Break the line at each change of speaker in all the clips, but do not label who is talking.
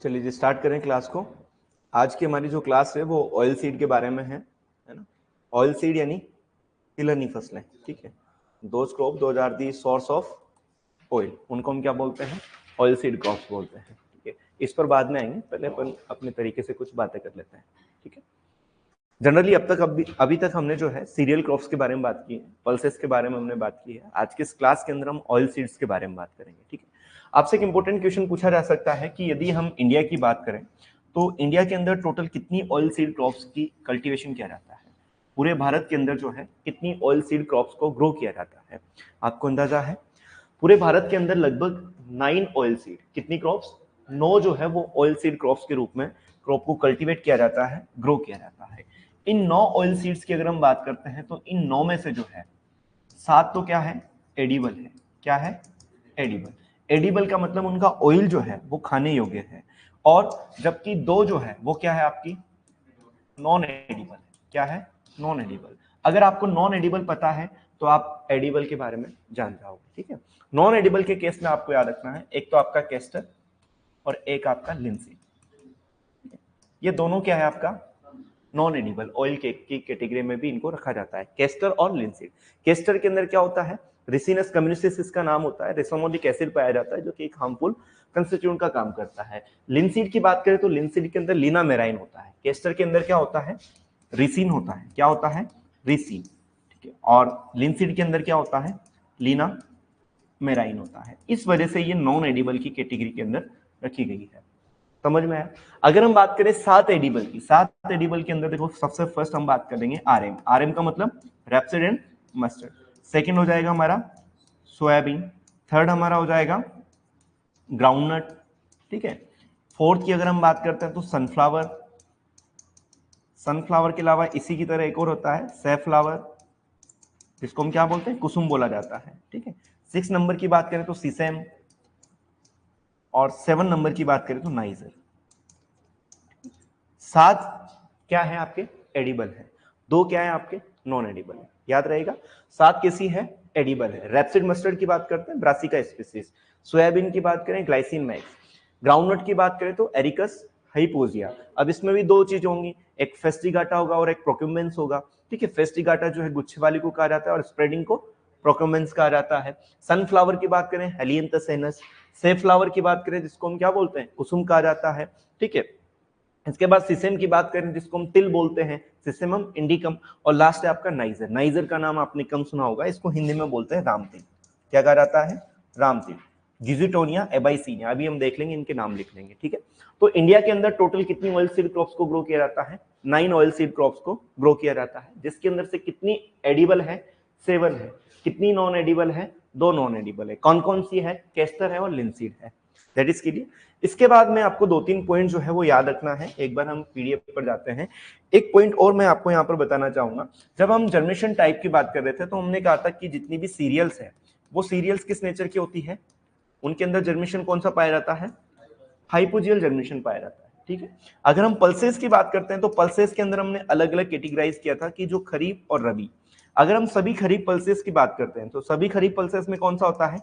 चलिए जी स्टार्ट करें क्लास को। आज की हमारी जो क्लास है वो ऑयल सीड के बारे में है ना। ऑयल सीड यानी तिलहनी फसलें, ठीक है। दोज क्रॉप दो are the source of oil, उनको हम क्या बोलते हैं? ऑयल सीड क्रॉप्स बोलते हैं, ठीक है। इस पर बाद में आएंगे, पहले अपन अपने तरीके से कुछ बातें कर लेते हैं, ठीक है। जनरली अभी तक हमने जो है सीरियल क्रॉप्स के बारे में बात की है, पल्सेस के बारे में हमने बात की है। आज के इस क्लास के अंदर हम ऑयल सीड्स के बारे में बात करेंगे, ठीक है। आपसे एक इंपॉर्टेंट क्वेश्चन पूछा जा सकता है कि यदि हम इंडिया की बात करें तो इंडिया के अंदर टोटल कितनी ऑयल सीड क्रॉप्स की कल्टीवेशन किया जाता है? पूरे भारत के अंदर जो है कितनी ऑयल सीड क्रॉप्स को ग्रो किया जाता है? आपको अंदाजा है? पूरे भारत के अंदर लगभग 9 ऑयल सीड, कितनी क्रॉप्स? 9 जो है वो ऑयल सीड क्रॉप्स के रूप में क्रॉप को कल्टीवेट किया जाता है, ग्रो किया जाता है। इन 9 ऑयल सीड्स की अगर हम बात करते हैं तो इन 9 में से जो है 7 तो क्या है? एडिबल है। क्या है? एडिबल। एडिबल का मतलब उनका ऑयल जो है वो खाने योग्य है, और जबकि 2 जो है वो क्या है आपकी? नॉन एडिबल है। क्या है? Non edible. अगर आपको नॉन एडिबल पता है तो आप एडिबल के बारे में जान जाओगे, ठीक है। नॉन एडिबल के केस में आपको याद रखना है, एक तो आपका केस्टर और एक आपका लिंसीड। ये दोनों क्या है आपका? नॉन एडिबल ऑयल की कैटेगरी में भी इनको रखा जाता है, केस्टर और लिंसीड। केस्टर के अंदर क्या होता है? रिसिनस कम्युनिसिस इसका नाम होता है, रेसोमोलिक एसिड पाया जाता है जो कि एक हार्मफुल कंस्टिट्यूएंट का काम करता है। लिंसीड की बात करें तो लिंसीड के अंदर लीना मेराइन होता है। केस्टर के अंदर क्या होता है? रिसिन होता है। क्या होता है? रिसिन, ठीक है। और लिंसीड के अंदर क्या होता है? लीना मेराइन होता है। इस वजह से ये नॉन एडिबल की कैटेगरी के अंदर रखी गई है। समझ में आया? अगर हम बात करें 7 एडिबल की, 7 एडिबल के अंदर देखो सबसे फर्स्ट हम बात करेंगे आरएम। आरएम का मतलब रैप्सिड एंड मस्टर्ड। सेकंड हो जाएगा हमारा सोयाबीन। थर्ड हमारा हो जाएगा ग्राउंडनट, ठीक है। फोर्थ की अगर हम बात करते हैं तो सनफ्लावर। सनफ्लावर के अलावा इसी की तरह एक और होता है सैफ्लावर, जिसको हम क्या बोलते हैं? कुसुम बोला जाता है, ठीक है। 6 नंबर की बात करें तो सीसेम, और 7 नंबर की बात करें तो नाइजर। 7 क्या है आपके? एडिबल है। 2 क्या है आपके? नॉन एडिबल है। याद रहेगा, 7 कैसी है? एडिबल है। रैप्सिड मस्टर्ड की बात करते हैं ब्रासिका स्पीसीज। सोयाबीन की बात करें ग्लाइसिन मैक्स। ग्राउंडनट की बात करें तो एरिकस हाइपोजिया। अब इसमें भी 2 चीज होंगी, एक फेस्टिगाटा होगा और एक प्रोक्यूमेंस होगा, ठीक है। फेस्टिगाटा जो है गुच्छे वाली को कहा जाता है और स्प्रेडिंग को प्रोक्यूमेंस कहा जाता है। सनफ्लावर की बात करें हेलियंथस। सेफ्लावर की बात करें जिसको हम क्या बोलते हैं? कुसुम कहा जाता है, ठीक है। इसके बाद सिसेम की बात करें जिसको हम तिल बोलते हैं, सिसेमम इंडिकम। और लास्ट है आपका नाइजर। नाइजर का नाम आपने कम सुना होगा, इसको हिंदी में बोलते हैं रामतिल। क्या कहा जाता है? रामतिल। गिजिटोनिया एबाइसीनिया, अभी हम देख लेंगे, इनके नाम लिख लेंगे, ठीक है। तो इंडिया के अंदर टोटल कितनी ऑयल सीड क्रॉप्स को ग्रो किया जाता है? 9 ऑयल सीड क्रॉप्स को ग्रो किया जाता है, जिसके अंदर से कितनी एडिबल है? 7 है। कितनी नॉन एडिबल है? 2 नॉन एडिबल है। कौन कौन सी है? केस्टर है और लिंसीड है। That is clear. इसके बाद में आपको 2-3 पॉइंट जो है वो याद रखना है। एक बार हम पीडीएफ पर जाते हैं। एक पॉइंट और मैं आपको यहाँ पर बताना चाहूंगा। जब हम जर्मिनेशन टाइप की बात कर रहे थे तो हमने कहा था कि जितनी भी सीरियल्स है वो सीरियल्स किस नेचर की होती है? उनके अंदर जर्मिनेशन कौन सा पाया जाता है? हाइपोजियल जर्मिनेशन पाया जाता है, ठीक है। अगर हम पल्सेस की बात करते हैं तो पल्सेस के अंदर हमने अलग अलग कैटेगराइज किया था कि जो खरीफ और रबी। अगर हम सभी खरीफ पल्सेस की बात करते हैं तो सभी खरीफ पल्सेस में कौन सा होता है?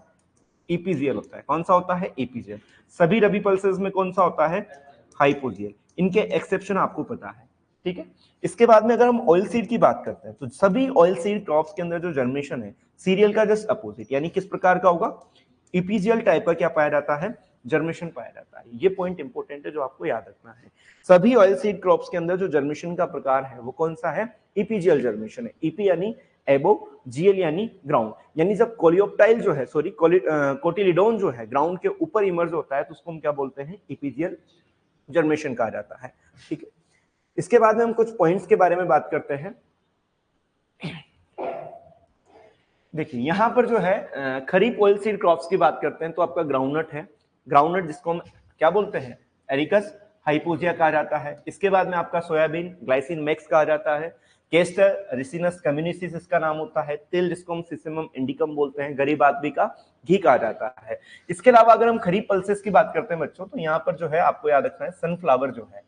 ईपीजीएल होता है। कौन सा होता है? ईपीजीएल। सभी रबी पल्सेस में कौन सा होता है? हाइपोजीएल। इनके एक्सेप्शन आपको पता है, ठीक है। इसके बाद में अगर हम ऑयल सीड की बात करते हैं तो सभी ऑयल सीड क्रॉप्स के अंदर जो जर्मिनेशन है सीरियल का जस्ट अपोजिट, यानी किस प्रकार का होगा? ईपीजीएल टाइप का क्या पाया जाता है? जर्मिनेशन पाया जाता है। ये पॉइंट इंपॉर्टेंट है जो आपको याद रखना है। सभी ऑयल सीड क्रॉप्स के अंदर जो जर्मिनेशन का प्रकार है वो कौन सा है? ईपीजीएल जर्मिनेशन है। ईपी यानी एबो, जीएल यानी ग्राउंड। यानी जब कोलियोप्टाइल जो है कोटिलिडोन जो है ग्राउंड के ऊपर इमर्ज होता है तो उसको हम क्या बोलते हैं? ईपीजीएल जर्मिनेशन कहा जाता है, ठीक है। इसके बाद में हम कुछ पॉइंट्स के बारे में बात करते हैं। देखिए यहां पर जो है खरीफ ऑयल सीड क्रॉप्स की बात करते हैं तो आपका ग्राउंडनट है। ग्राउंडनट जिसको हम क्या बोलते हैं? एरिकस हाइपोजिया कहा जाता है। इसके बाद में आपका सोयाबीन ग्लाइसिन मैक्स कहा जाता है। केस्टर रिसिनस कम्युनिसिस इसका नाम होता है। तिल जिसको हम सिसेमम इंडिकम बोलते हैं। गरीब आदमी का घी कहा जाता है। इसके अलावा अगर हम खरीफ पल्सेस की बात करते हैं बच्चों तो यहाँ पर जो है आपको याद रखना है सनफ्लावर जो है,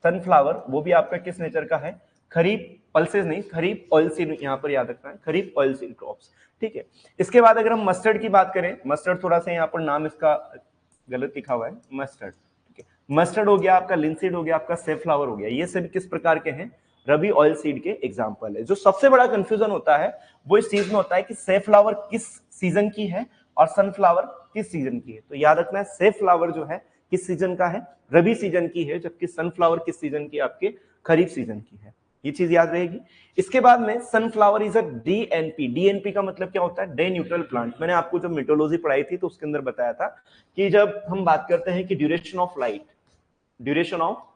सनफ्लावर वो भी आपका किस नेचर का है? खरीफ पल्सेस नहीं, खरीफ ऑयल सीड यहाँ पर याद रखना है, खरीफ ऑयल सीड क्रॉप्स, ठीक है। इसके बाद अगर हम मस्टर्ड की बात करें, मस्टर्ड थोड़ा सा यहाँ पर नाम इसका गलत लिखा हुआ है, मस्टर्ड, ठीक है। मस्टर्ड हो गया आपका, लिंसीड हो गया आपका, सेफ्लावर हो गया, ये सभी किस प्रकार के हैं? रबी ऑयल सीड के एग्जाम्पल है। जो सबसे बड़ा कंफ्यूजन होता है वो इस चीज में होता है कि सेफ्लावर किस सीजन की है और सनफ्लावर किस सीजन की है। तो याद रखना है सेफ्लावर जो है किस सीजन का है? रबी सीजन की है, जबकि सनफ्लावर किस सीजन की? आपके खरीफ सीजन की है। ये चीज याद रहेगी। इसके बाद में sunflower is a DNP. DNP का मतलब क्या होता है? Day neutral plant. मैंने आपको जब मिटोलॉजी पढ़ाई थी तो उसके अंदर बताया था कि जब हम बात करते हैं कि duration of light, duration of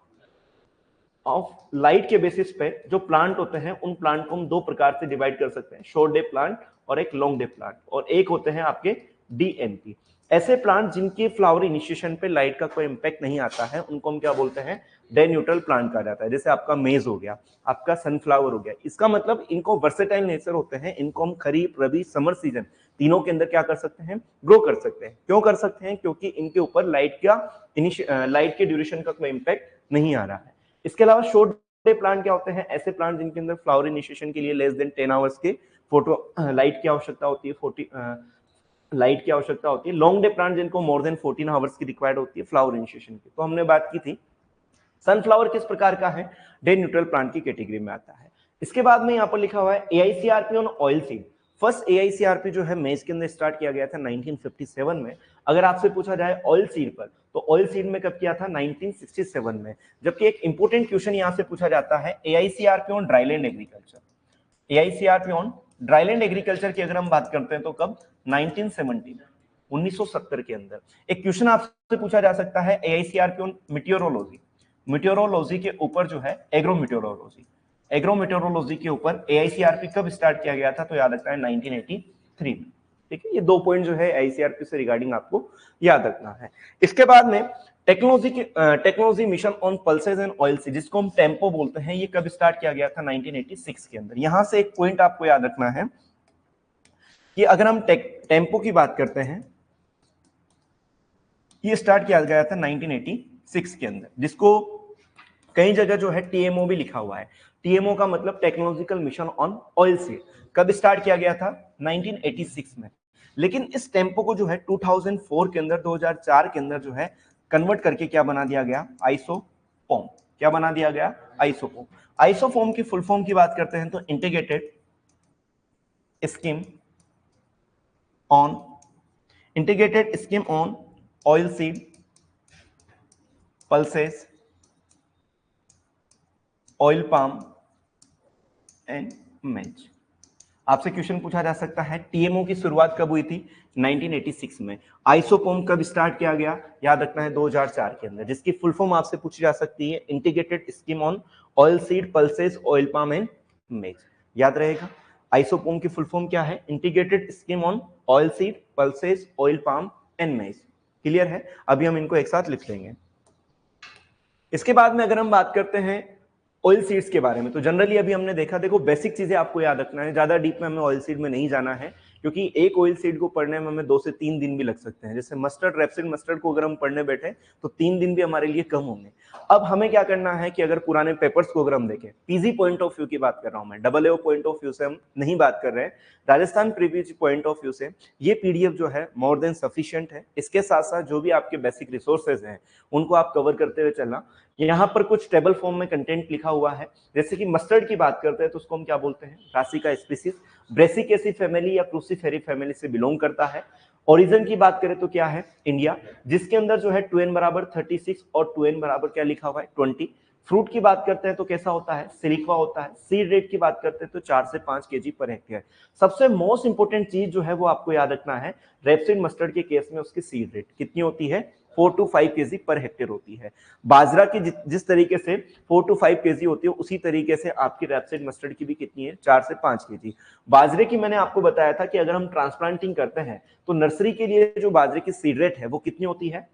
light के बेसिस पे जो प्लांट होते हैं उन प्लांट को हम दो प्रकार से डिवाइड कर सकते हैं, शॉर्ट डे प्लांट और एक लॉन्ग डे प्लांट, और एक होते हैं आपके डीएनपी। ऐसे प्लांट जिनकी फ्लावर इनिशिएशन पे लाइट का कोई इंपैक्ट नहीं आता है उनको हम क्या बोलते हैं? डे न्यूट्रल प्लांट कहा जाता है। जैसे आपका मेज हो गया, आपका सनफ्लावर हो गया। इसका मतलब इनको वर्सेटाइल नेचर होते हैं, इनको हम खरीफ, रबी, समर सीजन तीनों के अंदर क्या कर सकते हैं? ग्रो कर सकते हैं। क्यों कर सकते हैं? क्योंकि इनके ऊपर लाइट के ड्यूरेशन का कोई इंपैक्ट नहीं आ रहा है। इसके अलावा शॉर्ट डे प्लांट क्या होते हैं? ऐसे प्लांट जिनके अंदर फ्लावर इनिशिएशन के लिए लेस देन 10 आवर्स के फोटो लाइट की आवश्यकता होती है, 40 लाइट की आवश्यकता होती है। लॉन्ग डे प्लांट जिनको मोर देन 14 आवर्स की रिक्वायर्ड होती है फ्लावर इनिशिएशन की। तो हमने बात की थी सनफ्लावर किस प्रकार का है? डे न्यूट्रल प्लांट की कैटेगरी में आता है। इसके बाद में यहाँ पर लिखा हुआ है AICRP on oil seed. First AICRP जो है मेज के अंदर स्टार्ट किया गया था 1957 में। अगर आपसे पूछा जाए ऑयल सीड पर, तो ऑयल सीड में कब किया था? 1967 में। जबकि एक इंपोर्टेंट क्वेश्चन यहाँ से पूछा जाता है AICRP on dryland agriculture. AICRP on dryland agriculture की अगर हम बात करते हैं तो कब? 1970 के अंदर। एक क्वेश्चन आपसे पूछा जा सकता है एआईसीआरपी ऑन मीटियोरोलॉजी। मीटियोरोलॉजी के ऊपर जो है एग्रोमीटियोरोलॉजी, एग्रोमीटियोरोलॉजी के ऊपर एआईसीआरपी कब स्टार्ट किया गया था? तो याद रखना है 1983 में। ठीक है, ये दो पॉइंट जो है आईसीआरपी से रिगार्डिंग आपको याद रखना है। इसके बाद में technology mission on pulses and oil seed, जिसको हम टेम्पो बोलते हैं, ये कब स्टार्ट किया गया था? 1986 के अंदर। यहां से एक पॉइंट आपको याद रखना है कि अगर हम टेम्पो की बात करते हैं, ये स्टार्ट किया गया था 1986 के अंदर, जिसको कई जगह जो है टीएमओ भी लिखा हुआ है। टीएमओ का मतलब technological mission on oil seed. कब स्टार्ट किया गया था? 1986 में। लेकिन इस टेम्पो को जो है 2004 के अंदर, 2004 के अंदर जो है कन्वर्ट करके क्या बना दिया गया? आइसोफोम। क्या बना दिया गया? आइसोफोम। आइसोफोम की फुल फॉर्म की बात करते हैं तो integrated scheme on oil seed pulses oil palm and मेज। आपसे क्वेश्चन पूछा जा सकता है टीएमओ की शुरुआत कब हुई थी? 1986 में। आइसोफोम कब स्टार्ट किया गया? याद रखना है 2004 के अंदर, जिसकी फुल फॉर्म आपसे पूछी जा सकती है integrated scheme on oil seed pulses oil palm and मेज। याद रहेगा आइसोफोम की फुल फॉर्म क्या है? Integrated scheme on oil seed pulses oil palm and मेज। क्लियर है? अभी हम इनको एक साथ लिख लेंगे। इसके बाद में अगर हम बात करते हैं ऑयल सीड्स के बारे में, तो जनरली अभी हमने देखा, देखो बेसिक चीजें आपको याद रखना है, ज्यादा डीप में हमें ऑयल सीड में नहीं जाना है, क्योंकि एक ऑयल सीड को पढ़ने में हमें 2 से 3 दिन भी लग सकते हैं। जैसे मस्टर्ड, रेपसीड मस्टर्ड को अगर हम पढ़ने बैठे तो 3 दिन भी हमारे लिए कम होंगे। अब हमें क्या करना है कि अगर पुराने पेपर्स को अगर हम देखें, पीजी पॉइंट ऑफ व्यू की बात कर रहा हूं मैं, AAO पॉइंट ऑफ व्यू से हम नहीं बात कर रहे हैं, Rajasthan preview point of view से ये पीडीएफ जो है मोर देन सफिशिएंट है। इसके साथ साथ जो भी आपके बेसिक रिसोर्सेज हैं उनको आप कवर करते हुए चलना। यहाँ पर कुछ टेबल फॉर्म में कंटेंट लिखा हुआ है। जैसे कि मस्टर्ड की बात करते हैं तो उसको हम क्या बोलते हैं? ब्रासिका स्पीसीज, ब्रेसिकेसी फैमिली या क्रूसीफेरी फैमिली से बिलोंग करता है। ओरिजिन की बात करें तो क्या है? इंडिया, जिसके अंदर जो है 2n बराबर 36 और 2n बराबर क्या लिखा हुआ है? 20। फ्रूट की बात करते हैं तो कैसा होता है? सिलिक्वा होता है। सीड रेट की बात करते हैं तो 4 से 5 केजी पर हेक्टेयर। सबसे मोस्ट इंपोर्टेंट चीज जो है वो आपको याद रखना है, रेपसीड मस्टर्ड के केस में उसकी सीड रेट कितनी होती है? 4 to 5 केजी पर हेक्टेयर होती है। बाजरा की जिस तरीके से 4 to 5 केजी होती है, उसी तरीके से आपकी रेपसीड मस्टर्ड की भी कितनी है? 4 से 5 केजी। बाजरे की मैंने आपको बताया था कि अगर हम ट्रांसप्लांटिंग करते हैं तो नर्सरी के लिए जो बाजरे की सीड रेट है वो कितनी होती है?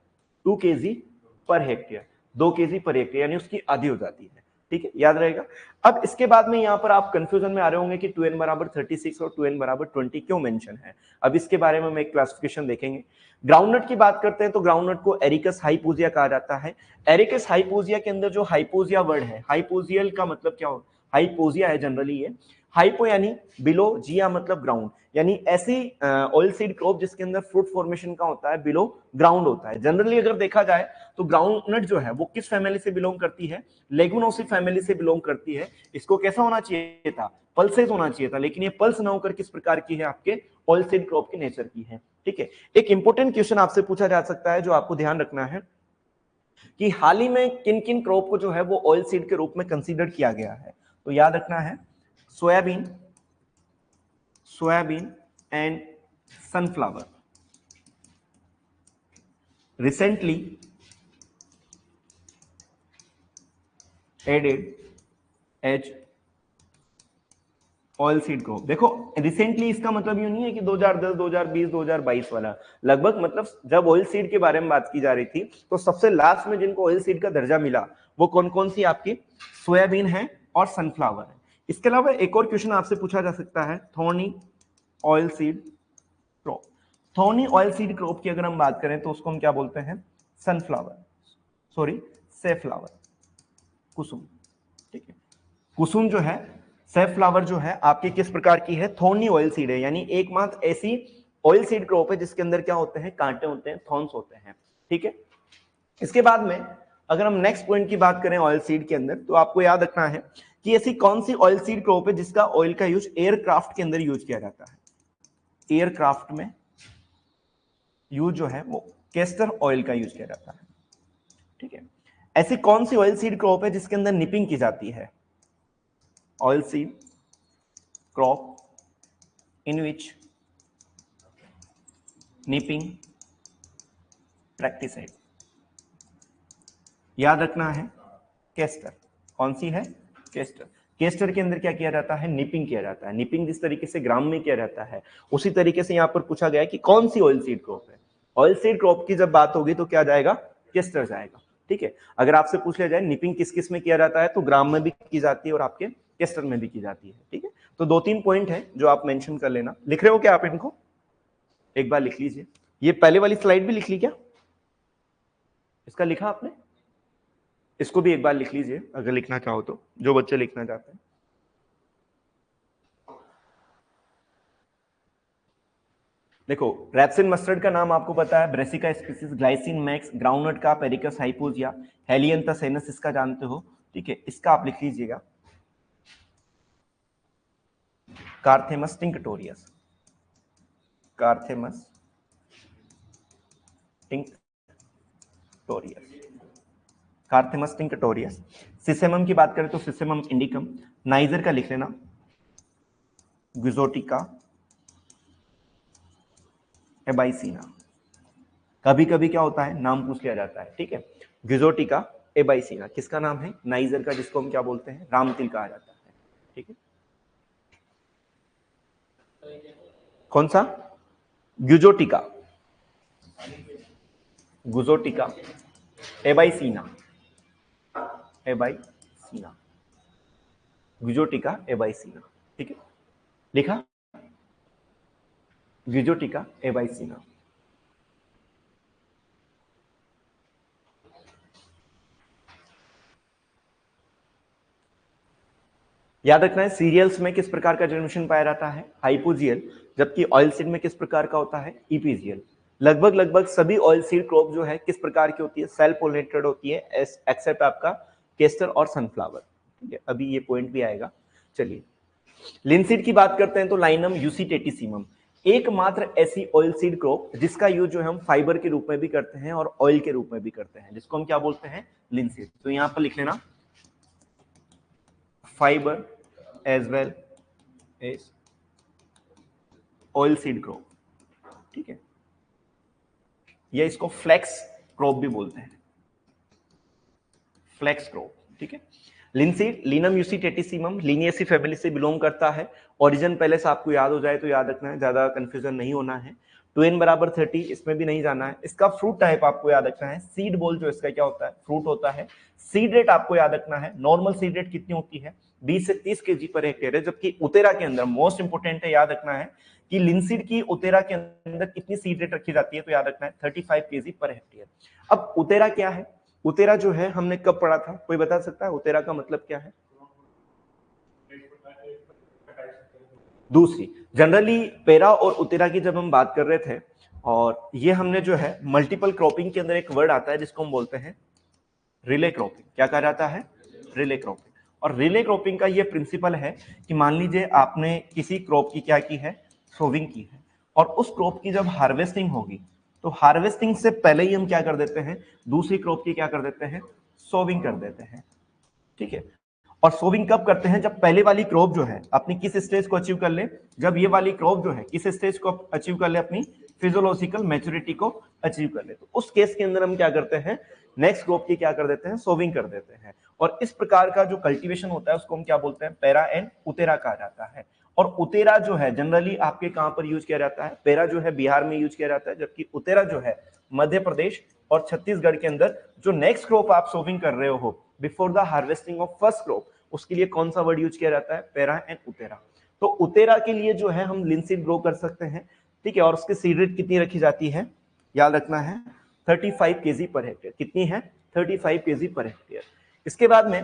2 KG per hectare, 2 KG per hectare, यानी उसकी आधी हो जाती है। ठीक है, याद रहेगा। अब इसके बाद में यहाँ पर आप कंफ्यूजन में आ रहे होंगे कि 2n बराबर 36 और 2n बराबर 20 क्यों मेंशन है। अब इसके बारे में हम एक क्लासिफिकेशन देखेंगे। ग्राउंडनट की बात करते हैं तो ग्राउंडनट को एरिकस हाइपोजिया कहा जाता है। एरिकस हाइपोजिया के अंदर जो हाइपोजिया वर्ड है, हाइपोजियल का मतलब क्या हो? हाइपोजिया है जनरली ये। हाइपो यानी बिलो, जिया मतलब ग्राउंड, यानी ऐसी ऑयल सीड क्रॉप जिसके अंदर फ्रूट फॉर्मेशन का होता है बिलो ग्राउंड होता है। जनरली अगर देखा जाए तो ग्राउंडनट जो है वो किस फैमिली से बिलोंग करती है, लेगुमिनोसी फैमिली से बिलोंग करती है। इसको कैसा होना चाहिए था, पल्सेस होना चाहिए था, लेकिन ये पल्स ना होकर किस प्रकार की है, आपके ऑयल सीड क्रॉप के नेचर की है। ठीक है, एक इंपॉर्टेंट क्वेश्चन आपसे पूछा जा सकता है जो आपको ध्यान रखना है कि हाल ही में किन किन क्रॉप को जो है वो ऑयल सीड के रूप में कंसीडर किया गया है। तो याद रखना है soybean, soybean and sunflower recently added as oil seed crop. देखो रिसेंटली इसका मतलब यूं नहीं है कि 2010, 2020, 2022 वाला, लगभग मतलब जब ऑयल सीड के बारे में बात की जा रही थी तो सबसे लास्ट में जिनको ऑयल सीड का दर्जा मिला वो कौन कौन सी आपकी सोयाबीन है और सनफ्लावर है। इसके अलावा एक और क्वेश्चन आपसे पूछा जा सकता है thorny oil seed crop. Thorny oil seed crop की अगर हम बात करें तो उसको हम क्या बोलते हैं, सनफ्लावर, सॉरी सेफ्लावर, कुसुम। ठीक है, कुसुम जो है, सेफ्लावर जो है आपकी किस प्रकार की है, थॉर्नी ऑयल सीड है, यानी एकमात्र ऐसी ऑयल सीड क्रॉप है जिसके अंदर क्या होते हैं, कांटे होते हैं, थॉर्न्स होते हैं। ठीक है, इसके बाद में अगर हम नेक्स्ट पॉइंट की बात करें ऑयल सीड के अंदर, तो आपको याद रखना है कि ऐसी कौन सी ऑयल सीड क्रॉप है जिसका ऑयल का यूज एयरक्राफ्ट के अंदर यूज किया जाता है। एयरक्राफ्ट में यूज जो है वो कैस्टर ऑयल का यूज किया जाता है। ठीक है, ऐसी कौन सी ऑयल सीड क्रॉप है जिसके अंदर निपिंग की जाती है, oil seed crop in which nipping practice. याद रखना है कैस्टर, कौन सी है, कैस्टर। कैस्टर के अंदर क्या किया जाता है, निपिंग किया जाता है। निपिंग जिस तरीके से ग्राम में किया जाता है उसी तरीके से यहां पर पूछा गया है कि कौन सी ऑयल सीड क्रॉप है। ऑयल सीड क्रॉप की जब बात होगी तो क्या जाएगा, कैस्टर जाएगा। ठीक है, अगर आपसे पूछ लिया जाए निपिंग किस किस में किया जाता है तो ग्राम में भी की जाती है और आपके कैस्टर में भी की जाती है। ठीक है, तो 2-3 पॉइंट है जो आप मेंशन कर लेना। लिख रहे हो क्या आप इनको, एक बार लिख लीजिए। ये पहले वाली स्लाइड भी लिख ली क्या, इसका लिखा आपने, इसको भी एक बार लिख लीजिए अगर लिखना चाहो तो, जो बच्चे लिखना चाहते हैं। देखो रैप्सिन मस्टर्ड का नाम आपको पता है, Brassica species, glycine max, groundnut का पेरिकस हाइपोजिया, हेलियंथस एनस इसका जानते हो। ठीक है, इसका आप लिख लीजिएगा कार्थेमस टिंक्टोरियस, कार्थेमस टिंक्टोरियस, कार्थेमस टिंक्टोरियस। सिसेमम की बात करें तो सिसेमम इंडिकम। नाइजर का लिख लेना ग्विजोटिका एबाइसीना। कभी कभी क्या होता है नाम पूछ लिया जाता है। ठीक है, ग्विजोटिका एबाइसीना किसका नाम है, नाइजर का, जिसको हम क्या बोलते हैं, रामतिल कहा जाता है। ठीक है, कौन सा, ग्विजोटिका, गुजोटिका एबाइसीना, एबाइसीना, ग्विजोटिका एबाइसीना। ठीक है, लिखा ग्विजोटिका एबाइसीना। याद रखना है सीरियल्स में किस प्रकार का जनरेशन पाया जाता है, हाइपोजियल, जबकि ऑयल सीड में किस प्रकार का होता है, इपीजियल। लगभग लगभग सभी ऑयल सीड क्रॉप जो है किस प्रकार की होती है, सेल्फ पोलिनेटेड होती है, एक्सेप्ट आपका केस्टर और सनफ्लावर। ठीक है, अभी ये पॉइंट भी आएगा। चलिए लिनसीड की बात करते हैं तो लाइनम यूसीटेटिसिमम, एकमात्र ऐसी ऑयल सीड क्रॉप जिसका यूज जो है हम फाइबर के रूप में भी करते हैं और ऑयल के रूप में भी करते हैं, जिसको हम क्या बोलते हैं, लिनसीड। तो यहां पर लिख लेना fiber as well as oil seed crop। ठीक है, या इसको फ्लेक्स क्रॉप भी बोलते हैं, फ्लेक्स क्रॉप। ठीक है, linseed Linum usitatissimum Linaceae family से बिलोंग करता है। ओरिजिन पहले से आपको याद हो जाए तो याद रखना है, ज्यादा कंफ्यूजन नहीं होना है। 2n बराबर 30 इसमें भी नहीं जाना है। इसका फ्रूट टाइप आपको याद रखना है, सीड बॉल जो इसका क्या होता है, फ्रूट होता है। सीड रेट आपको याद रखना है, नॉर्मल सीड रेट कितनी होती है, 20 से 30 केजी पर हेक्टेयर है, जबकि उतेरा के अंदर मोस्ट इंपोर्टेंट है याद रखना है कि लिनसीड की उतेरा के अंदर कितनी सीड रेट रखी जाती है, तो याद रखना है 35 केजी पर हेक्टेयर। अब उतेरा क्या है, उतेरा जो है हमने कब पढ़ा था, कोई बता सकता है उतेरा का मतलब क्या है, दूसरी जनरली पेरा और उतेरा की जब हम बात कर रहे थे, और ये हमने जो है मल्टीपल क्रॉपिंग के अंदर एक वर्ड आता है जिसको हम बोलते हैं रिले क्रॉपिंग। क्या कहा जाता है? Relay cropping. और रिले क्रॉपिंग का ये प्रिंसिपल है कि मान लीजिए आपने किसी क्रॉप की क्या की है, सोविंग की है, और उस क्रॉप की जब हार्वेस्टिंग होगी तो हार्वेस्टिंग से पहले ही हम क्या कर देते हैं, दूसरी क्रॉप की क्या कर देते हैं, सोविंग कर देते हैं। ठीक है। और सोविंग कब करते हैं? जब पहले वाली क्रॉप जो है अपनी किस स्टेज को अचीव कर ले, जब ये वाली क्रॉप जो है किस स्टेज को अचीव कर ले, अपनी फिजियोलॉजिकल मैच्योरिटी को अचीव कर ले, तो उस केस के अंदर हम क्या करते हैं, नेक्स्ट क्रॉप की क्या कर देते हैं, सोविंग कर देते हैं। और इस प्रकार का जो कल्टीवेशन होता है उसको हम क्या बोलते हैं, पेरा एंड उतेरा कहा जाता है। और उतेरा जो है जनरली आपके कहां पर यूज किया जाता है, पेरा जो है बिहार में यूज किया जाता है, जबकि उतेरा जो है मध्य प्रदेश और छत्तीसगढ़ के अंदर। जो नेक्स्ट क्रॉप आप सोविंग कर रहे हो before the harvesting of first crop, उसके लिए कौन सा वर्ड यूज किया जाता है, पेरा एंड उतेरा। तो उतेरा के लिए जो है हम लिनसीड ग्रो कर सकते हैं। ठीक है। और उसकी सीड रेट कितनी रखी जाती है, याद रखना है 35 केजी पर हेक्टेयर। कितनी है, 35 केजी पर हेक्टेयर। इसके बाद में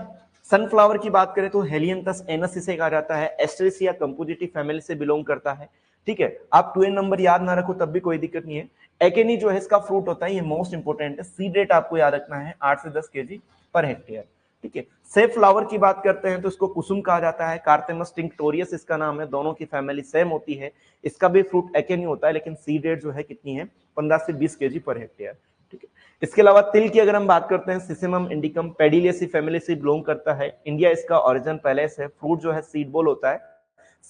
सनफ्लावर की बात करें तो हेलियंथस एनस इसे कहा जाता है, एस्ट्रेसिया कंपोजिटी फैमिली से बिलोंग करता है। ठीक है। आप 2n नंबर याद ना रखो तब भी कोई दिक्कत नहीं है। एकेनी जो है इसका फ्रूट होता है, ये मोस्ट इंपोर्टेंट है। सीड रेट आपको याद रखना है 8 से 10 केजी पर हेक्टेयर। ठीक है। सेफ फ्लावर की बात करते हैं तो इसको कुसुम कहा जाता है, कार्टेमस टिंक्टोरियस इसका नाम है, दोनों की फैमिली सेम होती है। इसका भी फ्रूट एकेनी होता है, लेकिन सीड रेट जो है कितनी है, 15 से 20 केजी पर हेक्टेयर। ठीक है। इसके अलावा तिल की अगर हम बात करते हैं, सिसिमम इंडिकम पेडिलियसी फैमिली से बिलोंग करता है। इंडिया इसका ओरिजिन पहले से। फ्रूट जो है सीड बॉल होता है।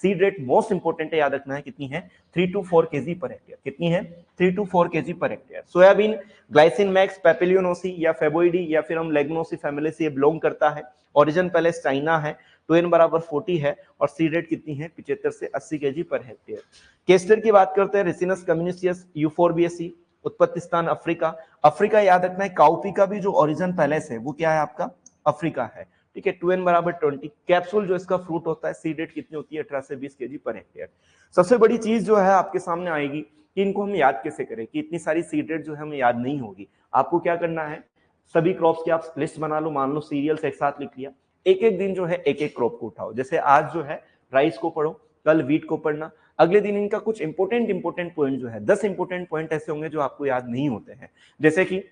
सीड रेट मोस्ट इंपोर्टेंट है, याद रखना है कितनी है, 3 to 4 केजी पर हेक्टेयर। कितनी है, 3 to 4 KG per hectare. Soybean glycine max पेपिलियोनोसी या फेबोइडी या फिर हम लेग्नोसी फैमिली से बिलोंग करता है। ओरिजिन पहले चाइना है। 2n बराबर 40 है और सीड रेट कितनी है, 75 से 80 केजी पर हेक्टेयर। केस्टर की बात करते हैं, रिसिनस कम्युनिसियस यूफोरबिएसी, उत्पत्ति स्थान अफ्रीका। अफ्रीका याद रखना है। काउपी का भी जो ओरिजिन पहले से वो क्या है आपका, अफ्रीका है। ठीक है। 2n बराबर 20। कैप्सूल जो इसका फ्रूट होता है, सीड रेट कितनी होती है, 18 से 20 केजी पर हेक्टेयर। सबसे बड़ी चीज जो है आपके सामने आएगी कि इनको हम याद कैसे करें, कि इतनी सारी सीड रेट जो है हमें याद नहीं होगी। आपको क्या करना है, सभी क्रॉप्स की आप लिस्ट बना लो, मान लो सीरियल्स एक साथ लिख लिया, एक एक दिन जो है एक एक क्रॉप को उठाओ। जैसे आज जो है राइस को पढ़ो, कल वीट को पढ़ना, अगले दिन इनका कुछ इंपोर्टेंट पॉइंट जो है 10 इंपोर्टेंट पॉइंट ऐसे होंगे जो आपको याद नहीं होते हैं। जैसे कि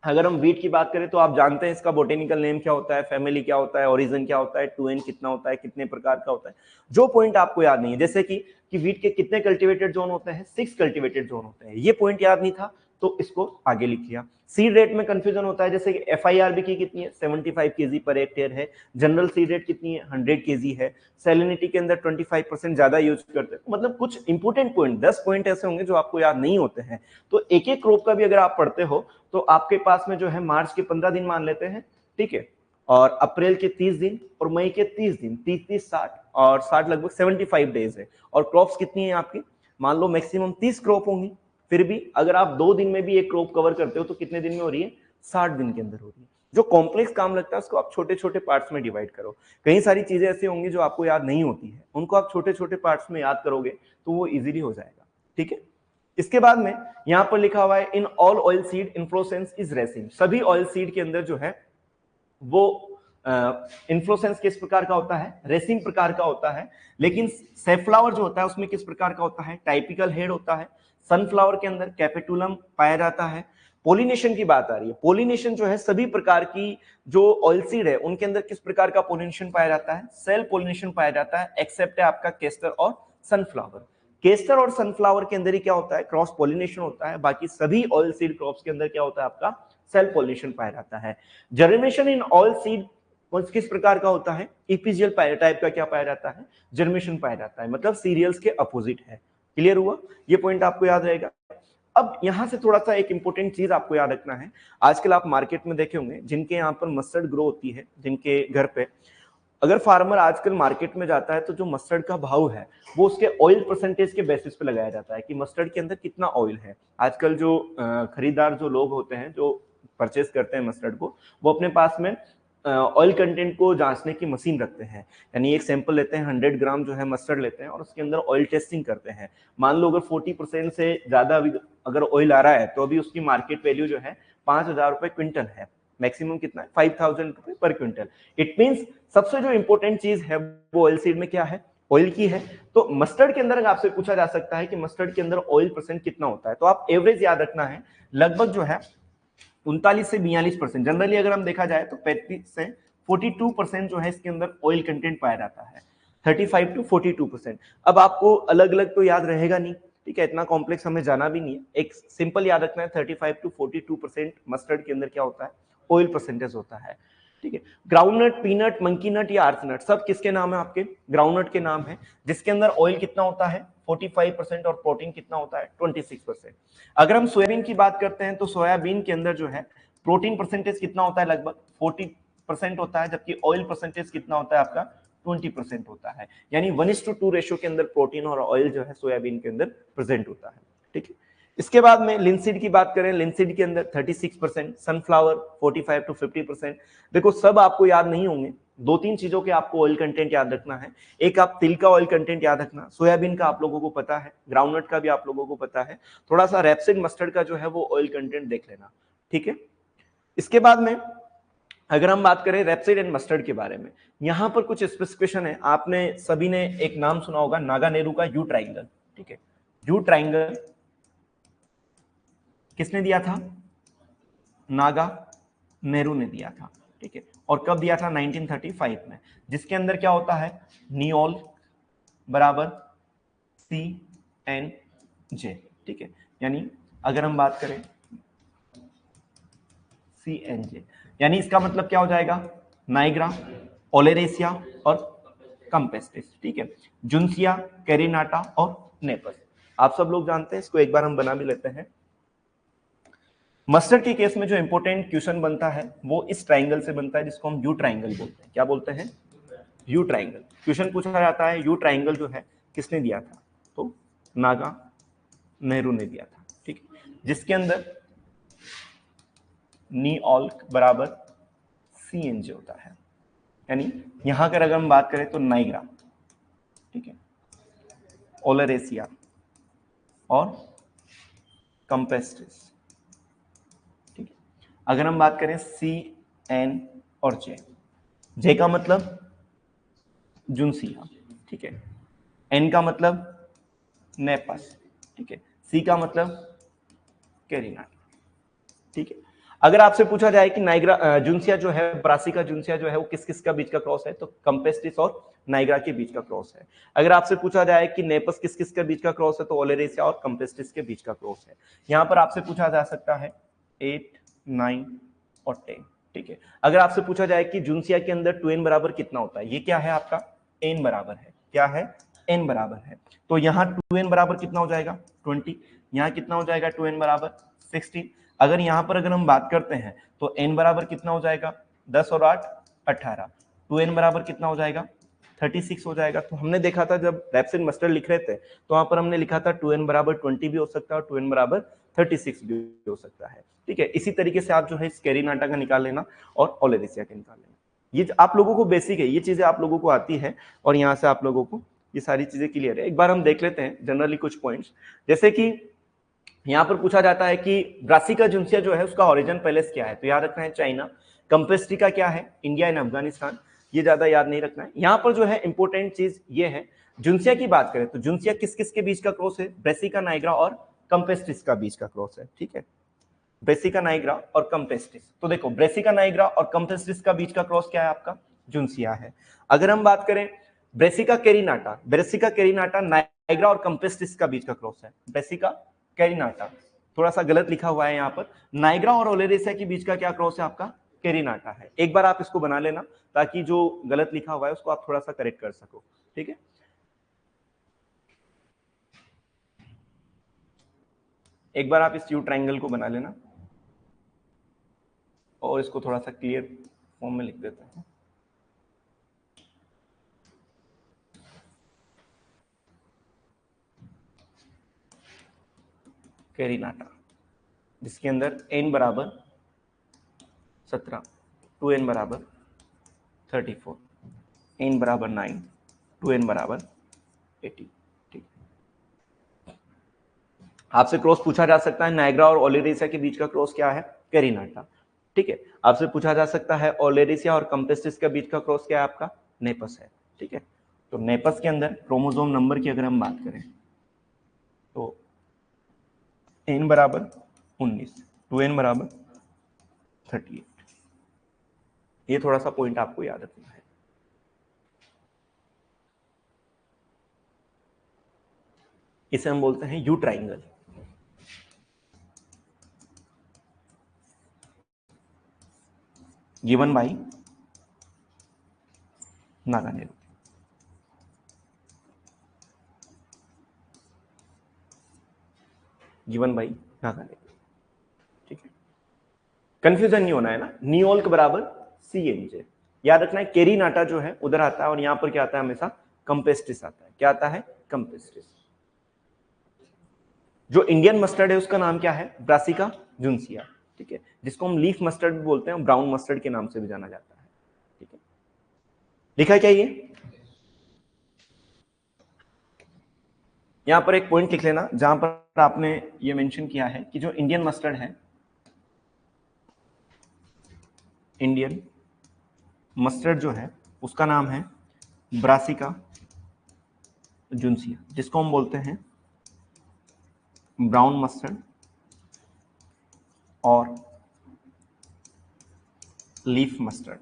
अगर हम वीट की बात करें तो आप जानते हैं इसका बोटेनिकल नेम क्या होता है, फैमिली क्या होता है, ओरिजिन क्या होता है, 2n कितना होता है, कितने प्रकार का होता है। जो पॉइंट आपको याद नहीं है, जैसे कि वीट के कितने कल्टीवेटेड जोन होते हैं, 6 कल्टीवेटेड जोन होते हैं, ये पॉइंट याद नहीं था तो इसको आगे लिख लिया। सीड रेट में कंफ्यूजन होता है, जैसे कि FIRB की कितनी है, 75 केजी पर हेक्टेयर है। जनरल सीड रेट कितनी है, 100 केजी है। सैलिनिटी के अंदर 25% ज्यादा यूज करते हैं। मतलब कुछ इंपोर्टेंट पॉइंट 10 पॉइंट ऐसे होंगे जो आपको याद नहीं होते हैं। तो एक एक क्रॉप का भी अगर आप पढ़ते हो तो आपके पास में जो है मार्च के 15 दिन मान लेते हैं। ठीक है। और अप्रैल के 30 दिन और मई के 30 दिन, 30 60 और 60 लगभग 75 डेज है। और क्रॉप्स कितनी है आपकी, मान लो मैक्सिमम 30 क्रॉप होंगी। फिर भी अगर आप 2 दिन में भी एक क्रॉप कवर करते हो तो कितने दिन में हो रही है, 60 दिन के अंदर हो रही है। जो कॉम्प्लेक्स काम लगता है उसको आप छोटे छोटे पार्ट्स में डिवाइड करो। कई सारी चीजें ऐसी होंगी जो आपको याद नहीं होती है, उनको आप छोटे छोटे पार्ट्स में याद करोगे तो वो इजीली हो जाएगा। ठीक है। इसके बाद में यहां पर लिखा हुआ है, in all oil seed inflorescence is raceme. सभी ऑयल सीड के अंदर जो है वो इन्फ्लोरेसेंस किस प्रकार का होता है, रेसिन प्रकार का होता है। लेकिन सेफ्लावर जो होता है उसमें किस प्रकार का होता है, टाइपिकल हेड होता है। सनफ्लावर के अंदर कैपिटुलम पाया जाता है। पोलिनेशन की बात आ रही है, पोलिनेशन जो है सभी प्रकार की जो ऑयल सीड है उनके अंदर किस प्रकार का पोलिनेशन पाया जाता है, सेल्फ पोलिनेशन पाया जाता है, एक्सेप्ट है आपका केस्टर और सनफ्लावर। केस्टर और सनफ्लावर के अंदर ही क्या होता है, क्रॉस पोलिनेशन होता है। बाकी सभी ऑयल सीड क्रॉप्स के अंदर क्या होता है, आपका सेल्फ पोलिनेशन पाया जाता है। जर्मिनेशन इन ऑयल सीड किस प्रकार का होता है, इपीजियल टाइप का क्या पाया जाता है, जर्मिनेशन पाया जाता है, मतलब सीरियल्स के अपोजिट है। क्लियर हुआ, ये पॉइंट आपको याद रहेगा। अब यहां से थोड़ा सा एक इंपॉर्टेंट चीज आपको याद रखना है। आजकल आप मार्केट में देखे होंगे जिनके यहाँ पर मस्टर्ड ग्रो होती है, जिनके घर पे, अगर फार्मर आजकल मार्केट में जाता है तो जो मस्टर्ड का भाव है वो उसके ऑयल परसेंटेज के बेसिस पे लगाया जाता है कि मस्टर्ड के अंदर कितना ऑयल है। आजकल जो खरीदार जो लोग होते हैं जो परचेस करते हैं मस्टर्ड को, वो अपने पास में ऑयल कंटेंट को जांचने की मशीन रखते हैं। यानी एक सैंपल लेते हैं, 100 ग्राम जो है मस्टर्ड लेते हैं और उसके अंदर ऑयल टेस्टिंग करते हैं। मान लो अगर 40% से ज्यादा अगर ऑयल आ रहा है तो अभी उसकी मार्केट वैल्यू जो है 5,000 रुपए क्विंटल है। मैक्सिमम कितना है, 5,000 रुपए पर क्विंटल। इट मींस सबसे जो इंपॉर्टेंट चीज है वो ऑयल सीड में क्या है, ऑयल की है। तो मस्टर्ड के अंदर आपसे पूछा जा सकता है कि मस्टर्ड के अंदर ऑयल परसेंट कितना होता है, तो आप एवरेज याद रखना है, लगभग जो है 39 से 42%। जनरली अगर हम देखा जाए तो 35 से 42% जो है इसके अंदर ऑयल कंटेंट पाया जाता है, 35 टू 42%। अब आपको अलग अलग तो याद रहेगा नहीं, ठीक है, इतना कॉम्प्लेक्स हमें जाना भी नहीं है, एक सिंपल याद रखना है 35 टू 42% मस्टर्ड के अंदर क्या होता है, ऑयल परसेंटेज होता है, ठीक है। ग्राउंडनट, पीनट, मंकी नट या आर्थनट सब किसके नाम है, आपके ग्राउंडनट के नाम है, जिसके अंदर ऑयल कितना होता है 45% और प्रोटीन कितना होता है 26%। अगर हम सोयाबीन की बात करते हैं तो सोयाबीन के अंदर जो है प्रोटीन परसेंटेज कितना होता है, लगभग 40% होता है, जबकि ऑयल परसेंटेज कितना होता है आपका 20% होता है। यानी 1:2 रेशियो के अंदर प्रोटीन और ऑयल जो है सोयाबीन के अंदर प्रेजेंट होता है, ठीक है। इसके बाद में लिंसीड की बात करें, लिंसीड के अंदर 36%, सनफ्लावर 45 टू 50%। देखो सब आपको याद नहीं होंगे, दो तीन चीजों के आपको ऑयल कंटेंट याद रखना है। एक आप तिल का ऑयल कंटेंट याद रखना, सोयाबीन का आप लोगों को पता है, ग्राउंडनट का भी आप लोगों को पता है, थोड़ा सा रेपसीड मस्टर्ड का जो है वो ऑयल कंटेंट देख लेना, ठीक है। इसके बाद में अगर हम बात करें रेपसीड एंड मस्टर्ड के बारे में, यहां पर कुछ स्पेसिफिकेशन है। आपने सभी ने एक नाम सुना होगा नागा नेहरू का यू ट्राइंगल, ठीक है। यू ट्राइंगल किसने दिया था, नागा नेहरू ने दिया था, ठीक है। और कब दिया था, 1935 में, जिसके अंदर क्या होता है, नियोल बराबर CNJ, ठीक है। यानी अगर हम बात करें CNJ, यानी इसका मतलब क्या हो जाएगा, नाइग्रा, ओलेरेसिया और कंपेस्टिस, ठीक है। जुन्सिया, कैरिनाटा और नेपस, आप सब लोग जानते हैं, इसको एक बार हम बना भी लेते हैं। मस्टर्ड के केस में जो इंपॉर्टेंट क्वेश्चन बनता है वो इस ट्राइंगल से बनता है, जिसको हम यू ट्राइंगल बोलते हैं। क्या बोलते हैं, यू ट्राइंगल। क्वेश्चन पूछा जाता है यू ट्राइंगल जो है किसने दिया था, तो नागा नेहरू ने दिया था, ठीक है। जिसके अंदर नी ऑल्क बराबर CNJ होता है। यानी यहां अगर हम बात करें तो नाइग्रा, ठीक है, ओलेरेसिया और कंपेस्टिस, ठीक है। अगर हम बात करें CN और जे का मतलब जुन्सिया, ठीक है, N का मतलब नेपस, ठीक है, C का मतलब कैरिनाटा, ठीक है। अगर आपसे पूछा जाए कि नाइग्रा जुन्सिया जो है, ब्रासिका जुन्सिया जो है वो किस किस का बीच का क्रॉस है, तो कंपेस्टिस और नाइग्रा के बीच का क्रॉस है। अगर आपसे पूछा जाए कि नेपस किस किस के बीच का क्रॉस है, तो ओलेरेसिया और कंपेस्टिस के बीच का क्रॉस है। यहां पर आपसे पूछा जा सकता है 8, 9 और 10, ठीक है। अगर आपसे पूछा जाए कि जुन्सिया के अंदर 2n बराबर कितना होता है, ये क्या है आपका n बराबर है, क्या है n बराबर है, तो यहाँ 2n बराबर कितना हो जाएगा 20, यहाँ कितना हो जाएगा 2n बराबर 16। अगर यहां पर अगर हम बात करते हैं तो n बराबर कितना हो जाएगा 10 और 8 18, 2n बराबर कितना हो जाएगा 36 हो जाएगा। तो हमने देखा था जब रेपसीड मस्टर्ड लिख रहे थे तो वहां पर हमने लिखा था 2n बराबर 20 भी हो सकता है और 2n बराबर 36 भी हो सकता है, ठीक है। इसी तरीके से आप जो है कैरिनाटा का निकाल लेना और ओलेरेसिया का निकाल लेना, ये आप लोगों को बेसिक है, ये चीजें आप लोगों को आती है और यहाँ से आप लोगों को ये सारी चीजें क्लियर है। एक बार हम देख लेते हैं जनरली कुछ पॉइंट्स, जैसे कि यहां पर पूछा जाता है कि ब्रासिका जुन्सिया जो है उसका ओरिजिन पैलेस क्या है, तो याद रखना है चाइना। कंपेस्ट्रिका क्या है, इंडिया एंड अफगानिस्तान, ये ज्यादा याद नहीं रखना है। यहां पर जो है इंपॉर्टेंट चीज ये है, जुन्सिया की बात करें तो जुन्सिया किस किस के बीच का क्रॉस है, ब्रासिका नाइग्रा और कंपेस्ट्रिस का बीच का क्रॉस है, ठीक है। ब्रासिका नाइग्रा और कंपेस्ट्रिस, तो देखो ब्रासिका नाइग्रा और कंपेस्ट्रिस का बीच का क्रॉस क्या है आपका जुन्सिया है। अगर हम बात करें ब्रासिका कैरिनाटा, ब्रासिका कैरिनाटा नाइग्रा और कंपेस्ट्रिस का बीच का क्रॉस है, ब्रासिका कैरिनाटा, थोड़ा सा गलत लिखा हुआ है यहाँ पर, नाइग्रा और ओलेरेसिया के बीच का क्या क्रॉस है आपका कैरिनाटा है। एक बार आप इसको बना लेना ताकि जो गलत लिखा हुआ है उसको आप थोड़ा सा करेक्ट कर सको, ठीक है। एक बार आप इस यू ट्राइंगल को बना लेना और इसको थोड़ा सा क्लियर फॉर्म में लिख देते हैं। कैरिनाटा, जिसके अंदर n बराबर 17, 2n बराबर 34, n बराबर 9, 2n बराबर 80, ठीक। आपसे क्रॉस पूछा जा सकता है नाइग्रा और ओलेरेसिया के बीच का क्रॉस क्या है, कैरिनाटा, ठीक है। आपसे पूछा जा सकता है ओलेरेसिया और कंपेस्टिस के बीच का क्रॉस क्या है आपका नेपस है, ठीक है। तो नेपस के अंदर क्रोमोसोम नंबर की अगर हम बात करें तो n बराबर 19, 2n बराबर 38। ये थोड़ा सा पॉइंट आपको याद रखना है। इसे हम बोलते हैं U triangle. Given by Naganori. Given by Naganori. ठीक है, कंफ्यूजन नहीं होना है ना। नियोल्क बराबर CNJ। याद रखना है केरी नाटा जो है उधर आता है और यहां पर क्या आता है हमेशा कंपेस्टिस आता है। क्या आता है? कंपेस्टिस। जो इंडियन मस्टर्ड है उसका नाम क्या है? ब्रासिका जुन्सिया। ठीक है, जिसको हम लीफ मस्टर्ड भी बोलते हैं, ब्राउन मस्टर्ड के नाम से भी जाना जाता है। ठीक है, लिखा क्या ये? यहां पर एक पॉइंट लिख लेना जहां पर आपने ये मेंशन किया है कि जो इंडियन मस्टर्ड है, इंडियन मस्टर्ड जो है उसका नाम है ब्रासिका जुन्सिया, जिसको हम बोलते हैं ब्राउन मस्टर्ड और लीफ मस्टर्ड।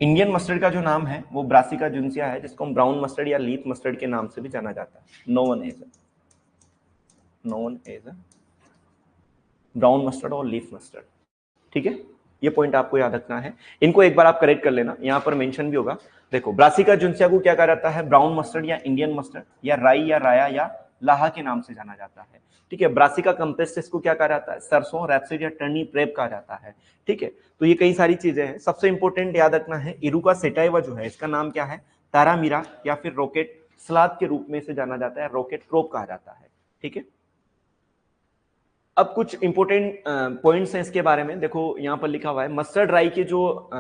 इंडियन मस्टर्ड का जो नाम है वो ब्रासिका जुन्सिया है, जिसको हम ब्राउन मस्टर्ड या लीफ मस्टर्ड के नाम से भी जाना जाता है। नोन एज ब्राउन मस्टर्ड और लीफ मस्टर्ड। ठीक है, ये पॉइंट आपको याद रखना है। इनको एक बार आप करेक्ट कर लेना, यहां पर मेंशन भी होगा। देखो, ब्रासिका जुन्सिया को क्या कहा जाता है? ब्राउन मस्टर्ड या इंडियन मस्टर्ड या राई या राया या लाहा के नाम से जाना जाता है। ठीक है, ब्रासिका कंपेस्टिस को क्या कहा जाता है? सरसों, रैप्सिड या टर्निप रेप कहा जाता है। ठीक है, तो ये कई सारी चीजें हैं। सबसे इंपॉर्टेंट याद रखना है, इरुका सेटाइवा जो है इसका नाम क्या है? तारामीरा या फिर रॉकेट सलाद के रूप में से जाना जाता है, रॉकेट क्रोप कहा जाता है। ठीक है, अब कुछ इंपोर्टेंट पॉइंट्स हैं इसके बारे में। देखो यहाँ पर लिखा हुआ है मस्टर्ड राई के जो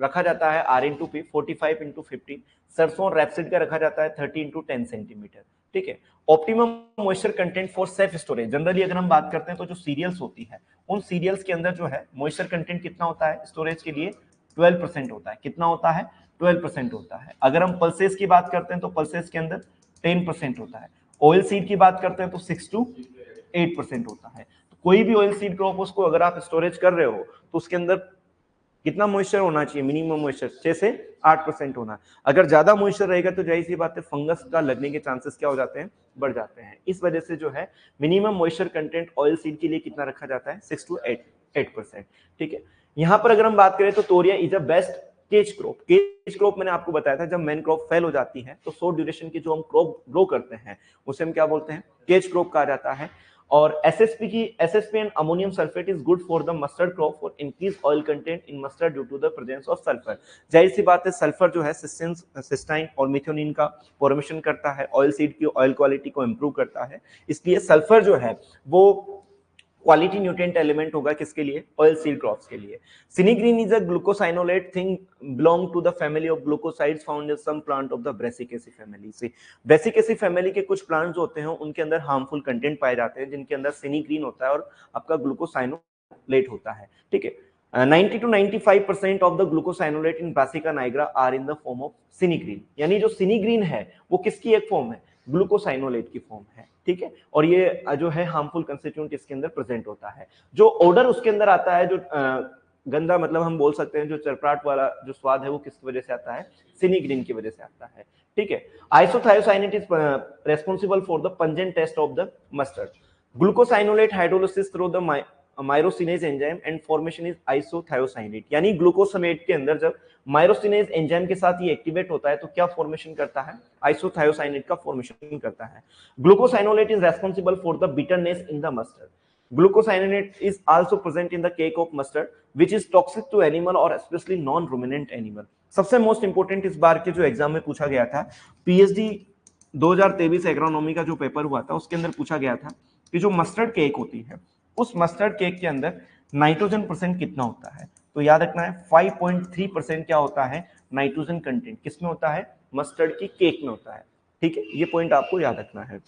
रखा जाता है R/P 45x15, सरसों रैप्सिड का रखा जाता है 30x10 सेंटीमीटर। ठीक है, optimum moisture content for safe storage. Generally अगर हम बात करते हैं तो जो सीरियल्स होती है उन सीरियल्स के अंदर जो है मॉइस्चर कंटेंट कितना होता है स्टोरेज के लिए? 12% होता है। कितना होता है? 12% होता है। अगर हम पल्सेस की बात करते हैं तो पल्सेस के अंदर 10% होता है। ऑयल सीड की बात करते हैं तो 6 to 8% होता है। तो कोई भी ऑयल सीड क्रॉप उसको अगर आप स्टोरेज कर रहे हो तो उसके अंदर कितना मॉइस्चर होना चाहिए? मिनिमम मॉइस्चर 6 से 8% होना। अगर ज्यादा मॉइस्चर रहेगा तो जाहिर सी बात है फंगस का लगने के चांसेस क्या हो जाते हैं? बढ़ जाते हैं। इस वजह से जो है minimum moisture content oil seed के लिए कितना रखा जाता है? 6 to 8%। ठीक है, यहां पर अगर हम बात करें तो toria is a best catch crop. Catch crop मैंने आपको बताया था, जब मेन क्रॉप फेल हो जाती है तो शॉर्ट ड्यूरेशन की जो हम क्रॉप ग्रो करते हैं उसे हम क्या बोलते हैं? केज क्रॉप कहा जाता है। और SSP and ammonium sulphate is good for the mustard crop for increase oil content in mustard due to the presence of sulphur. जाहिर सी बात है सल्फर जो है सिस्टाइन और मिथ्योनिन का फॉर्मेशन करता है, ऑयल सीड की ऑयल क्वालिटी को इंप्रूव करता है। इसलिए सल्फर जो है वो क्वालिटी न्यूट्रिएंट एलिमेंट होगा किसके लिए? ऑयल सीड क्रॉप्स के लिए। Sinigrin is a glucosinolate thing belong to the family of glucosides found in some plant of the Brassicaceae family. से ब्रेसिकेसी फैमिली के कुछ प्लांट्स होते हैं उनके अंदर हार्मफुल कंटेंट पाए जाते हैं जिनके अंदर सिनिग्रीन होता है और आपका ग्लूकोसाइनोलेट होता है। ठीक है, 90 to 95% of the glucosinolate in Brassica nigra are in the form of sinigrin. यानी जो सिनिग्रीन है वो किसकी एक फॉर्म है? ग्लूकोसाइनोलेट की फॉर्म है। ठीक है, और ये जो है हार्मफुल कंस्टिट्यूएंट इसके अंदर प्रेजेंट होता है। जो ऑर्डर उसके अंदर आता है, जो गंदा मतलब हम बोल सकते हैं जो चरपराट वाला जो स्वाद है वो किस वजह से आता है? सिनिग्रीन की वजह से आता है। ठीक है, isothiocyanate is responsible for the pungent taste of the mustard. Glucosinolate hydrolysis through the myrosinase enzyme and formation is isothiocyanate. यानी ग्लूकोसमेट के अंदर जब माइरोसिनेज एंजाइम के साथ ये एक्टिवेट होता है तो क्या फॉर्मेशन करता है? आइसोथायोसाइनेट का फॉर्मेशन करता है। Glucosinolate is responsible for the bitterness in the mustard. Glucosinolate is also present in the cake of mustard, which is toxic to animal और especially non-ruminant animal. सबसे मोस्ट इंपोर्टेंट इस बार के जो एग्जाम में पूछा गया था, पीएचडी 2023 एग्रोनॉमी का जो पेपर हुआ था उसके अंदर पूछा गया था कि जो मस्टर्ड केक होती है उस मस्टर्ड केक के अंदर नाइट्रोजन परसेंट कितना होता है? तो याद रखना है 5.3% क्या होता है? नाइट्रोजन कंटेंट किसमें होता है? मस्टर्ड की केक में होता है। ठीक है, ये पॉइंट आपको याद रखना है।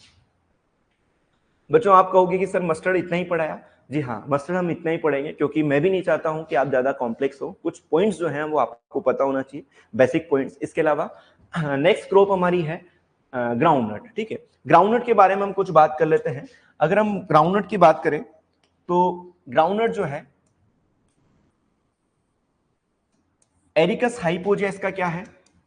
बच्चों आप कहोगे कि सर मस्टर्ड इतना ही पढ़ाया, जी हाँ, मस्टर्ड हम इतना ही पढ़ेंगे क्योंकि मैं भी नहीं चाहता हूं कि आप ज्यादा कॉम्प्लेक्स हो, कुछ पॉइंट्स जो हैं वो आपको पता होना चाहिए, बेसिक पॉइंट्स। इसके अलावा नेक्स्ट क्रॉप हमारी है ग्राउंडनट, ठीक है। ग्राउंडनट के बारे में हम कुछ बात कर लेते हैं। अगर हम ग्राउंडनट की बात करें तो ग्राउंडनट जो है एरिकस हाइपोजिया इसका क्या है,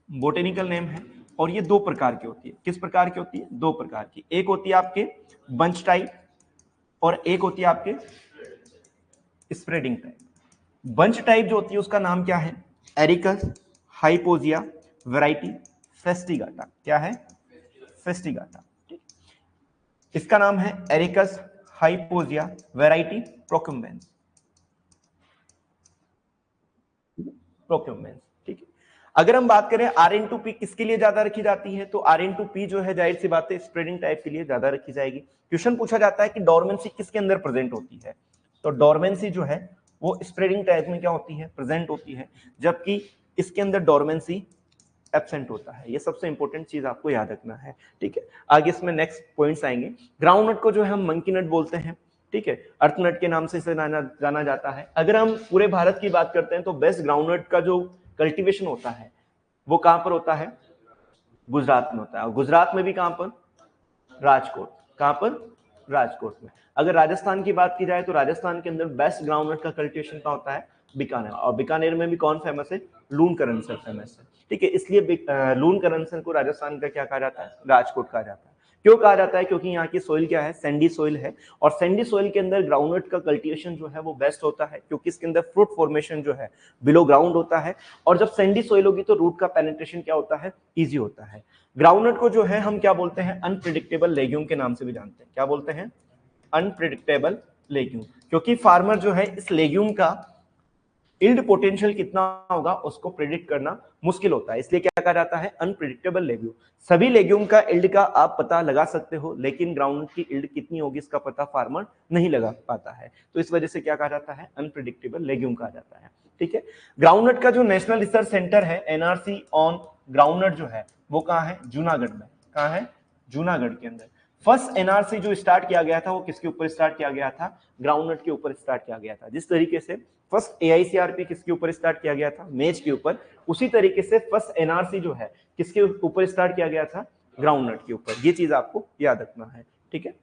बोटेनिकल नेम है। और ये दो प्रकार की होती है। किस प्रकार की होती है? दो प्रकार की। एक होती है आपके बंच टाइप और एक होती है आपके स्प्रेडिंग टाइप। बंच टाइप जो होती है उसका नाम क्या है? Arachis hypogaea variety फेस्टिगाटा। क्या है? फेस्टिगाटा। इसका नाम है एरिकस हाइपोजिया वैरायटी प्रोक्यूम्बेंस। प्रोक्यूम्बेंस, ठीक है। अगर हम बात करें Rn2P किसके लिए ज्यादा रखी जाती है, तो Rn2P जो है जाहिर सी बात है स्प्रेडिंग टाइप के लिए ज्यादा रखी जाएगी। क्वेश्चन पूछा जाता है कि डोरमेंसी किसके अंदर प्रेजेंट होती है, तो डोरमेंसी जो है वो स्प्रेडिंग टाइप में क्या होती है? प्रेजेंट होती है, जबकि इसके अंदर डोरमेंसी एब्सेंट होता है। ये सबसे इंपॉर्टेंट चीज आपको याद रखना है, ठीक है। आगे इसमें नेक्स्ट पॉइंट्स आएंगे। ग्राउंडनट को जो है हम मंकी नट बोलते हैं, ठीक है। अर्थनट के नाम से इसे जाना जाता है। अगर हम पूरे भारत की बात करते हैं तो बेस्ट ग्राउंडनट का जो कल्टीवेशन होता है वो कहां पर होता है? गुजरात में होता है। और गुजरात में भी कहां पर? राजकोट। कहां पर? राजकोट में। अगर राजस्थान की बात की जाए तो राजस्थान के अंदर बेस्ट ग्राउंडनट का कल्टीवेशन कहां होता है? बीकानेर। और बीकानेर में भी कौन फेमस है? लून करनसल फेमस है, ठीक है। इसलिए लून करनसल को राजस्थान का क्या कहा जाता है? राजकोट कहा जाता है। क्यों कहा जाता है? क्योंकि यहाँ की सोइल क्या है? सैंडी सोइल है। और सैंडी सोइल के अंदर ग्राउंडनट का कल्टीवेशन जो है वो बेस्ट होता है, क्योंकि इसके अंदर फ्रूट फॉर्मेशन जो है बिलो ग्राउंड होता है। और जब सैंडी सोइल होगी तो रूट का पेनिट्रेशन क्या होता है? ईजी होता है। ग्राउंडनट को जो है हम क्या बोलते हैं? अनप्रिडिक्टेबल लेग्यूम के नाम से भी जानते हैं। क्या बोलते हैं? Unpredictable legume. क्योंकि फार्मर जो है इस लेग्यूम का इल्ड पोटेंशियल कितना होगा उसको प्रेडिक्ट करना मुश्किल होता है, इसलिए क्या कहा जाता है? Unpredictable legume. सभी लेग्यूम का इल्ड का आप पता लगा सकते हो, लेकिन ग्राउंड की इल्ड कितनी होगी इसका पता फार्मर नहीं लगा पाता है। तो इस वजह से क्या कहा जाता है? अनप्रिडिक्टेबल लेग्यूम कहा जाता है, ठीक है। ग्राउंडनट का जो नेशनल रिसर्च सेंटर है एनआरसी ऑन ग्राउंडनट जो है वो कहाँ है? जूनागढ़ में। कहाँ है? जूनागढ़ के अंदर। फर्स्ट एनआरसी जो स्टार्ट किया गया था वो किसके ऊपर स्टार्ट किया गया था? ग्राउंडनट के ऊपर स्टार्ट किया गया था। जिस तरीके से फर्स्ट एआईसीआरपी किसके ऊपर स्टार्ट किया गया था? मेज के ऊपर, उसी तरीके से फर्स्ट एनआरसी जो है किसके ऊपर स्टार्ट किया गया था? ग्राउंडनट के ऊपर। ये चीज आपको याद रखना है, ठीक है।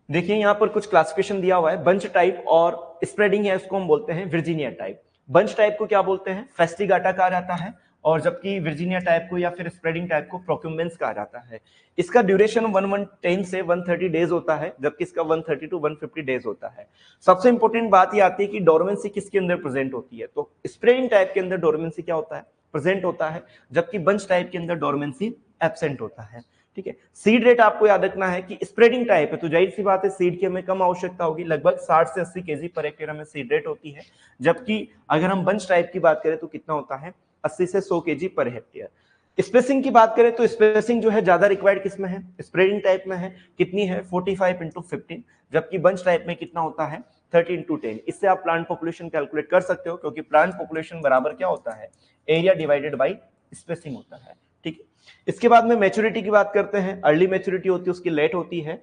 देखिए यहाँ पर कुछ क्लासिफिकेशन दिया हुआ है। बंच टाइप और स्प्रेडिंग है उसको हम बोलते हैं वर्जीनिया टाइप। बंच टाइप को क्या बोलते हैं? फेस्टिगाटा कहा जाता है। और जबकि वर्जीनिया टाइप को या फिर स्प्रेडिंग टाइप को प्रोक्यूमेंस कहा जाता है। इसका ड्यूरेशन 110 से 130 डेज होता है, जबकि इसका 130 टू 150 डेज होता है। सबसे इंपॉर्टेंट बात ये आती है कि डोरमेंसी किसके अंदर प्रेजेंट होती है, तो स्प्रेडिंग टाइप के अंदर डोरमेंसी क्या होता है? प्रेजेंट होता है, जबकि बंच टाइप के अंदर डोरमेंसी एब्सेंट होता है, ठीक है। सीड रेट आपको याद रखना है कि स्प्रेडिंग टाइप है तो जाहिर सी बात है सीड की हमें कम आवश्यकता होगी, लगभग 60 से 80 केजी पर हेक्टेयर हमें सीड रेट होती है। जबकि अगर हम बंच टाइप की बात करें तो कितना होता है? 80 से 100 केजी पर हेक्टेयर। स्पेसिंग की बात करें तो स्पेसिंग जो है ज्यादा रिक्वायर्ड किसमें है? स्प्रेडिंग टाइप में है। कितनी है? 45 इंटू 15। जबकि बंच टाइप में कितना होता है? 30 इंटू 10। इससे आप प्लांट पॉपुलेशन कैलकुलेट कर सकते हो, क्योंकि प्लांट पॉपुलेशन बराबर क्या होता है? एरिया डिवाइडेड बाई स्पेसिंग होता है, ठीक है। इसके बाद में मैच्योरिटी की बात करते हैं। अर्ली मैच्योरिटी होती है, उसकी लेट होती है।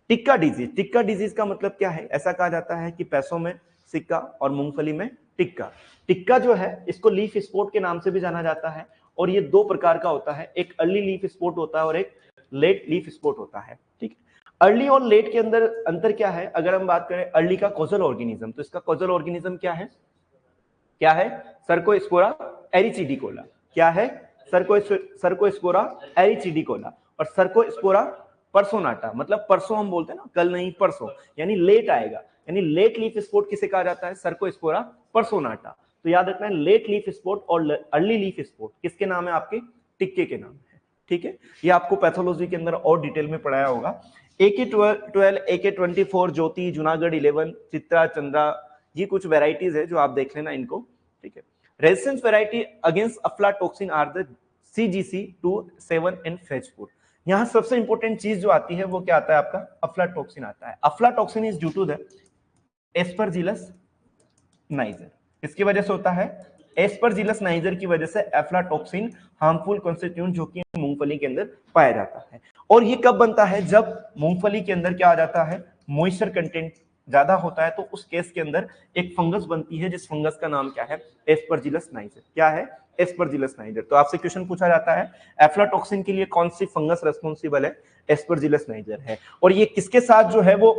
टिक्का डिजीज। टिक्का डिजीज का मतलब क्या है? ऐसा कहा जाता है कि पैसों में सिक्का और मूंगफली में टिक्का। टिक्का जो है इसको लीफ स्पॉट के नाम से भी जाना जाता है। और ये दो प्रकार का होता है, एक अर्ली लीफ स्पॉट होता है और एक लेट लीफ स्पॉट होता है, ठीक है। अर्ली और लेट के अंदर अंतर क्या है? अगर हम बात करें अर्ली का कॉजल ऑर्गेनिज्म, तो इसका कॉजल ऑर्गेनिज्म क्या है? क्या है? सर्कोस्पोरा एरिचिडिकोला। क्या है? सर्कोस्पोरा एरिचिडिकोला। और सर्कोस्पोरा परसोनाटा, मतलब परसों हम बोलते हैं ना, कल नहीं परसों, यानी लेट आएगा। यानी लेट लीफ स्पॉट किसे कहा जाता है? सर्कोस्पोरा परसोनाटा। तो याद रखना है लेट लीफ स्पॉट और अर्ली लीफ स्पॉट किसके नाम है? आपके टिक्के के नाम है, ठीक है। ये आपको पैथोलॉजी के अंदर और डिटेल में पढ़ाया होगा। AK12, AK24, ज्योति, जूनागढ़ 11, चित्रा, चंद्रा, ये कुछ वेराइटीज है जो आप देख लेना इनको, ठीक है। Resistance variety against aflatoxin are the CGC27 in phase food. यहां सबसे इंपॉर्टेंट चीज जो आती है वो क्या आता है? आपका अफ्लाटॉक्सिन आता है। Aflatoxin is due to the Aspergillus niger. किसकी वजह से होता है? एस्परजिलस नाइजर की वजह से अफ्लाटॉक्सिन हार्मफुल कॉन्स्टिट्यूएंट जो कि मूंगफली के अंदर पाया जाता है। और ये कब बनता है, जब मूंगफली के अंदर क्या आ जाता है, मॉइस्चर कंटेंट ज्यादा होता है, तो उस केस के अंदर एक फंगस बनती है, जिस फंगस का नाम क्या है, एस्परजिलस नाइजर। क्या है, एस्परजिलस नाइजर। तो आपसे क्वेश्चन पूछा जाता है एफ्लाटॉक्सिन के लिए कौन सी फंगस रेस्पॉन्सिबल है, एस्परजिलस नाइजर है। और ये किसके साथ जो है वो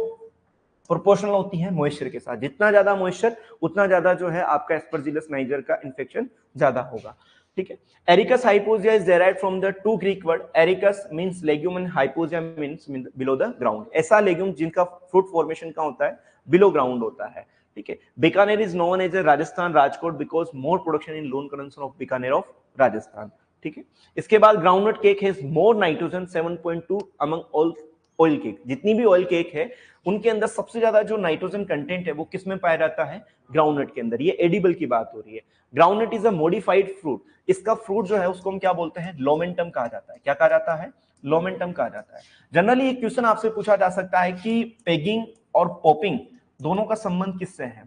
प्रोपोर्शनल होती है, मॉइस्चर के साथ। जितना ज्यादा मॉइस्चर उतना ज्यादा जो है आपका एस्परजिलस नाइजर का इन्फेक्शन ज्यादा होगा। ठीक है। Arachis hypogaea is derived from the two Greek word, Arachis means legume and hypogaea means below the ground. ऐसा लेग्यूम जिनका फ्रूट फॉर्मेशन का होता है बिलो ग्राउंड होता है। ठीक है। Bikaner is known as Rajasthan Rajkot because more production in Lunkaransar of Bikaner of Rajasthan. ठीक है। इसके बाद groundnut cake has more nitrogen 7.2 among all oil cake. जितनी भी ऑयल केक है उनके अंदर सबसे ज्यादा जो नाइट्रोजन कंटेंट है वो किस में पाया जाता है, ग्राउंडनट के अंदर। ये एडिबल की बात हो रही है। Groundnut is a modified fruit. इसका फ्रूट जो है उसको हम क्या बोलते हैं, लोमेंटम कहा जाता है। क्या कहा जाता है, लोमेंटम कहा जाता है। जनरली एक क्वेश्चन आपसे पूछा जा सकता है कि पेगिंग और पॉपिंग दोनों का संबंध किससे है।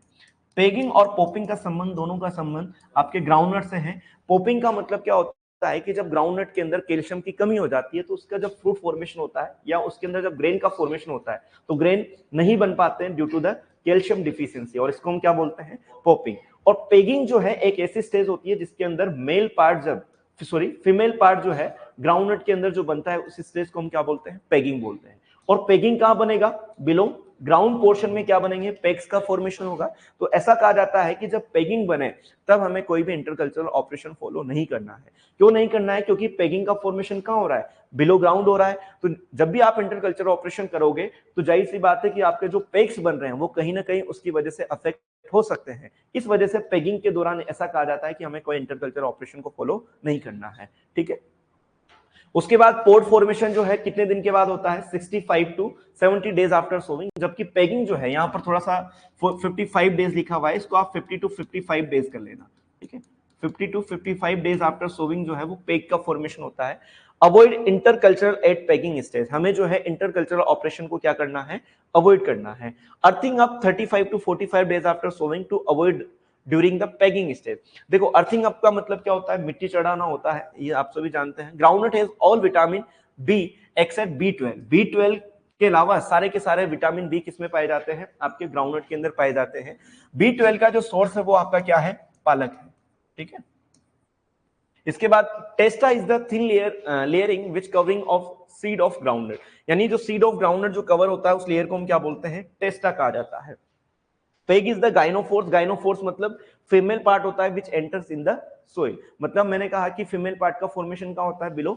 पेगिंग और पॉपिंग का संबंध, दोनों का संबंध आपके ग्राउंडनट से है। पॉपिंग का मतलब क्या होता है कि जब ग्राउंडनट के अंदर कैल्शियम की कमी हो जाती है तो उसका जब फ्रूट फॉर्मेशन होता है या उसके अंदर जब ग्रेन का फॉर्मेशन होता है तो ग्रेन नहीं बन पाते हैं due to the calcium deficiency, और इसको हम क्या बोलते हैं, पॉपिंग। और पेगिंग जो है एक ऐसी स्टेज होती है जिसके अंदर मेल पार्ट जब फीमेल पार्ट जो है ग्राउंडनट के अंदर जो बनता है उस स्टेज को हम क्या बोलते हैं, पेगिंग बोलते हैं। और पेगिंग कहां बनेगा, बिलो ग्राउंड पोर्शन में क्या बनेंगे, पेग्स का फॉर्मेशन होगा। तो ऐसा कहा जाता है कि जब पेगिंग बने तब हमें कोई भी इंटरकल्चरल ऑपरेशन फॉलो नहीं करना है। क्यों नहीं करना है, क्योंकि पेगिंग का फॉर्मेशन कहां हो रहा है, बिलो ग्राउंड हो रहा है। तो जब भी आप इंटरकल्चरल ऑपरेशन करोगे तो जाहिर सी बात है कि आपके जो पेग्स बन रहे हैं वो कहीं ना कहीं उसकी वजह से अफेक्ट हो सकते हैं। इस वजह से पेगिंग के दौरान ऐसा कहा जाता है कि हमें कोई इंटरकल्चरल ऑपरेशन को फॉलो नहीं करना है। ठीक है। उसके बाद पोर्ट फॉर्मेशन जो है कितने दिन के बाद होता है, 65 टू 70 डेज आफ्टर सोविंग। जबकि पेगिंग जो है यहाँ पर थोड़ा सा 55 डेज लिखा हुआ है, इसको आप 50 टू 55 डेज कर लेना। ठीक है। 50 टू 55 डेज आफ्टर सोविंग जो है वो पेग का फॉर्मेशन होता है। Avoid intercultural at pegging stage. हमें जो है इंटरकल्चरल ऑपरेशन को क्या करना है, अवॉइड करना है। Earthing up 35 to 45 days after sowing to avoid during the pegging stage. देखो अर्थिंग अप का मतलब क्या होता है, मिट्टी चढ़ाना होता है, ये आप सभी जानते हैं। Groundnut has all vitamin B except B12। B12 के अलावा सारे के सारे विटामिन बी किसमें पाए जाते हैं, आपके ग्राउंडनट के अंदर पाए जाते हैं। B12 का जो सोर्स है वो आपका क्या है, पालक है। ठीक है। इसके बाद testa is the thin layering which covering of seed of groundnut. यानी जो सीड ऑफ ग्राउंडनट जो कवर होता है उस लेयर को हम क्या बोलते हैं, टेस्टा कहा जाता है। Peg is the gynophores. Gynophores मतलब फीमेल पार्ट होता है which enters in the soil. मतलब मैंने कहा कि फीमेल पार्ट का फॉर्मेशन का होता है, बिलो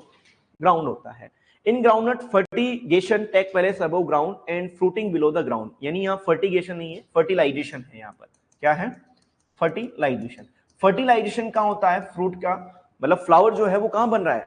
ग्राउंड होता है। In groundnut fertigation take place above ground and fruiting below the ground. यानी यहाँ फर्टिगेशन नहीं है, फर्टिलाइजेशन है। यहाँ पर क्या है, फर्टिलाइजेशन। फर्टिलाइजेशन कहाँ होता है, फ्रूट का मतलब फ्लावर जो है वो कहाँ बन रहा है,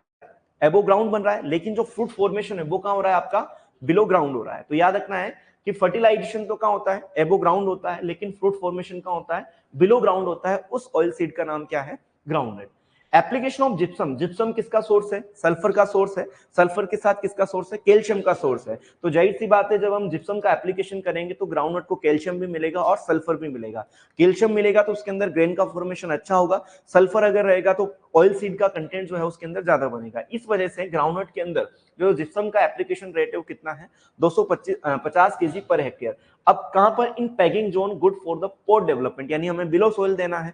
एबो ग्राउंड बन रहा है, लेकिन जो फ्रूट फॉर्मेशन है वो कहाँ हो रहा है, आपका बिलो ग्राउंड हो रहा है। तो याद रखना है कि फर्टिलाइजेशन तो कहाँ होता है, एबो ग्राउंड होता है, लेकिन फ्रूट फॉर्मेशन कहाँ होता है, बिलो ग्राउंड होता है। उस ऑयल सीड का नाम क्या है, groundnut. Application of gypsum. Gypsum किसका सोर्स है, सल्फर का सोर्स है। सल्फर के साथ किसका सोर्स है, कैल्शियम का सोर्स है। तो जाहिर सी बात है जब हम जिप्सम का एप्लीकेशन करेंगे तो ग्राउंडनट को कैल्शियम भी मिलेगा और सल्फर भी मिलेगा। कैल्शियम मिलेगा तो उसके अंदर ग्रेन का फॉर्मेशन अच्छा होगा, सल्फर अगर रहेगा तो ऑयल सीड का कंटेंट जो है उसके अंदर ज्यादा बनेगा। इस वजह से ग्राउंडनट के अंदर जो जिप्सम का एप्लीकेशन रेट है वो कितना है, 250 केजी पर हेक्टेयर। अब कहां पर, in pegging zone good for the pod development, यानी हमें बिलो सोइल देना है।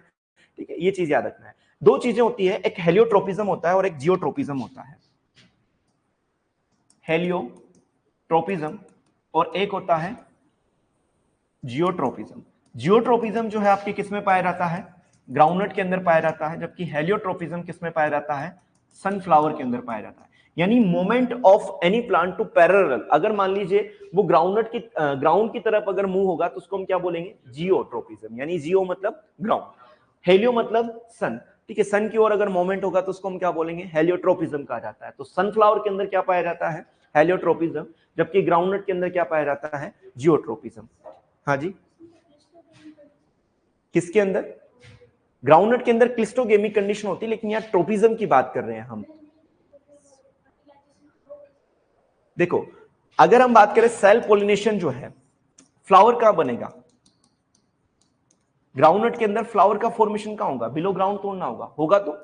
ठीक है, ये चीज याद रखना है। दो चीजें होती है, एक हेलियोट्रोपिज्म होता है और एक जियोट्रोपिज्म होता है। हेलियोट्रोपिज्म और एक होता है जियोट्रोपिज्म। जियोट्रोपिज्म जो है आपके किस में पाया जाता है, ग्राउंडनट के अंदर पाया जाता है, जबकि हेलियोट्रोपिज्म किस में पाया जाता है, सनफ्लावर के अंदर पाया जाता है। यानी moment of any plant to parallel. अगर मान लीजिए वो ग्राउंड की तरफ अगर मूव होगा तो उसको हम क्या बोलेंगे, जियोट्रोपिज्म। यानी जियो मतलब ग्राउंड, हेलियो मतलब सन। ठीक है, सन की ओर अगर मोमेंट होगा तो उसको हम क्या बोलेंगे, हेलियोट्रोपिज्म कहा जाता है। तो सनफ्लावर के अंदर क्या पाया जाता है, हेलियोट्रोपिज्म, जबकि ग्राउंडनट के अंदर क्या पाया जाता है, जियोट्रोपिज्म। हाँ जी, किसके अंदर, ग्राउंडनट के अंदर क्लिस्टोगेमिक कंडीशन होती है, लेकिन यहाँ ट्रोपिज्म की बात कर रहे हैं हम। देखो अगर हम बात करें सेल पोलिनेशन जो है, फ्लावर कहां बनेगा, ग्राउंडनट के अंदर फ्लावर का फॉर्मेशन कहां होगा, बिलो ग्राउंड तो ना होगा तो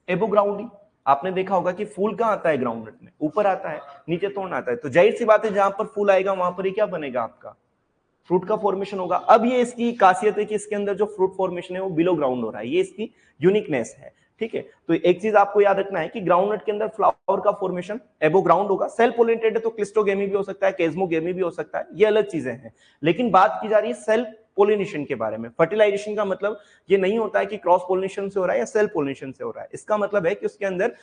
एबो ग्राउंड ही। आपने देखा होगा कि फूल कहाँ आता है ग्राउंडनट में, ऊपर आता है, नीचे थोड़ा आता है। तो जाहिर सी बात है जहां पर फूल आएगा वहां पर ही क्या बनेगा, आपका फ्रूट का फॉर्मेशन होगा। अब ये इसकी खासियत है कि इसके अंदर जो फ्रूट फॉर्मेशन है वो बिलो ग्राउंड हो रहा है, ये इसकी यूनिकनेस है। ठीक है, तो एक चीज आपको याद रखना है कि ग्राउंडनट के अंदर फ्लावर का फॉर्मेशन एबो ग्राउंड होगा। सेल्फ पोलिनेटेड है तो क्लिस्टोगेमी भी हो सकता है, केस्मोगेमी भी हो सकता है, ये अलग चीजें हैं। लेकिन बात की जा रही है सेल्फ पोलिनेशन के बारे में। फर्टिलाइजेशन का मतलब ये नहीं होता है कि क्रॉस पोलिनेशन से हो रहा है या सेल्फ पोलिनेशन से हो रहा है। इसका मतलब है कि उसके अंदर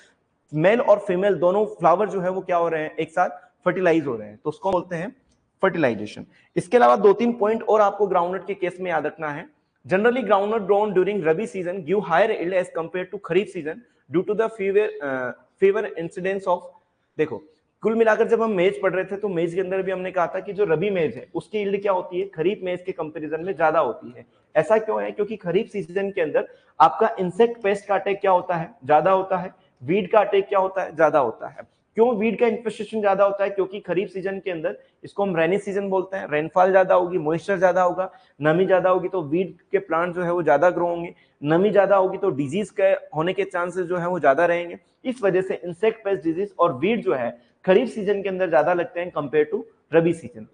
मेल और फीमेल दोनों फ्लावर जो है वो क्या हो रहे हैं, एक साथ फर्टिलाइज हो रहे हैं, तो उसको बोलते हैं फर्टिलाइजेशन। इसके अलावा 2-3 पॉइंट और आपको ग्राउंडनट के केस में याद रखना है। Generally groundnut grown during rabi season give higher yield as compare to kharif season due to the fever incidence of. देखो, कुल मिलाकर जब हम मेज पढ़ रहे थे तो मेज के अंदर भी हमने कहा था कि जो रबी मेज है उसकी यील्ड क्या होती है, खरीफ मेज के कंपैरिजन में ज्यादा होती है। ऐसा क्यों है, क्योंकि खरीफ सीजन के अंदर आपका इंसेक्ट पेस्ट का अटैक क्या होता है, ज्यादा होता है। वीड का अटैक क्या होता है, ज्यादा होता है। क्यों वीड का इन्फेस्टेशन ज्यादा होता है, क्योंकि खरीफ सीजन के अंदर इसको हम रेनी सीजन बोलते हैं, रेनफॉल ज्यादा होगी, मॉइस्चर ज्यादा होगा, नमी ज्यादा होगी, तो वीड के प्लांट जो है वो ज्यादा ग्रो होंगे। नमी ज्यादा होगी तो डिजीज के होने के चांसेस जो है वो ज्यादा रहेंगे। इस वजह से इंसेक्ट पेस्ट डिजीज और वीड जो है खरीफ सीजन के अंदर ज्यादा लगते हैं कंपेयर टू रबी सीजन।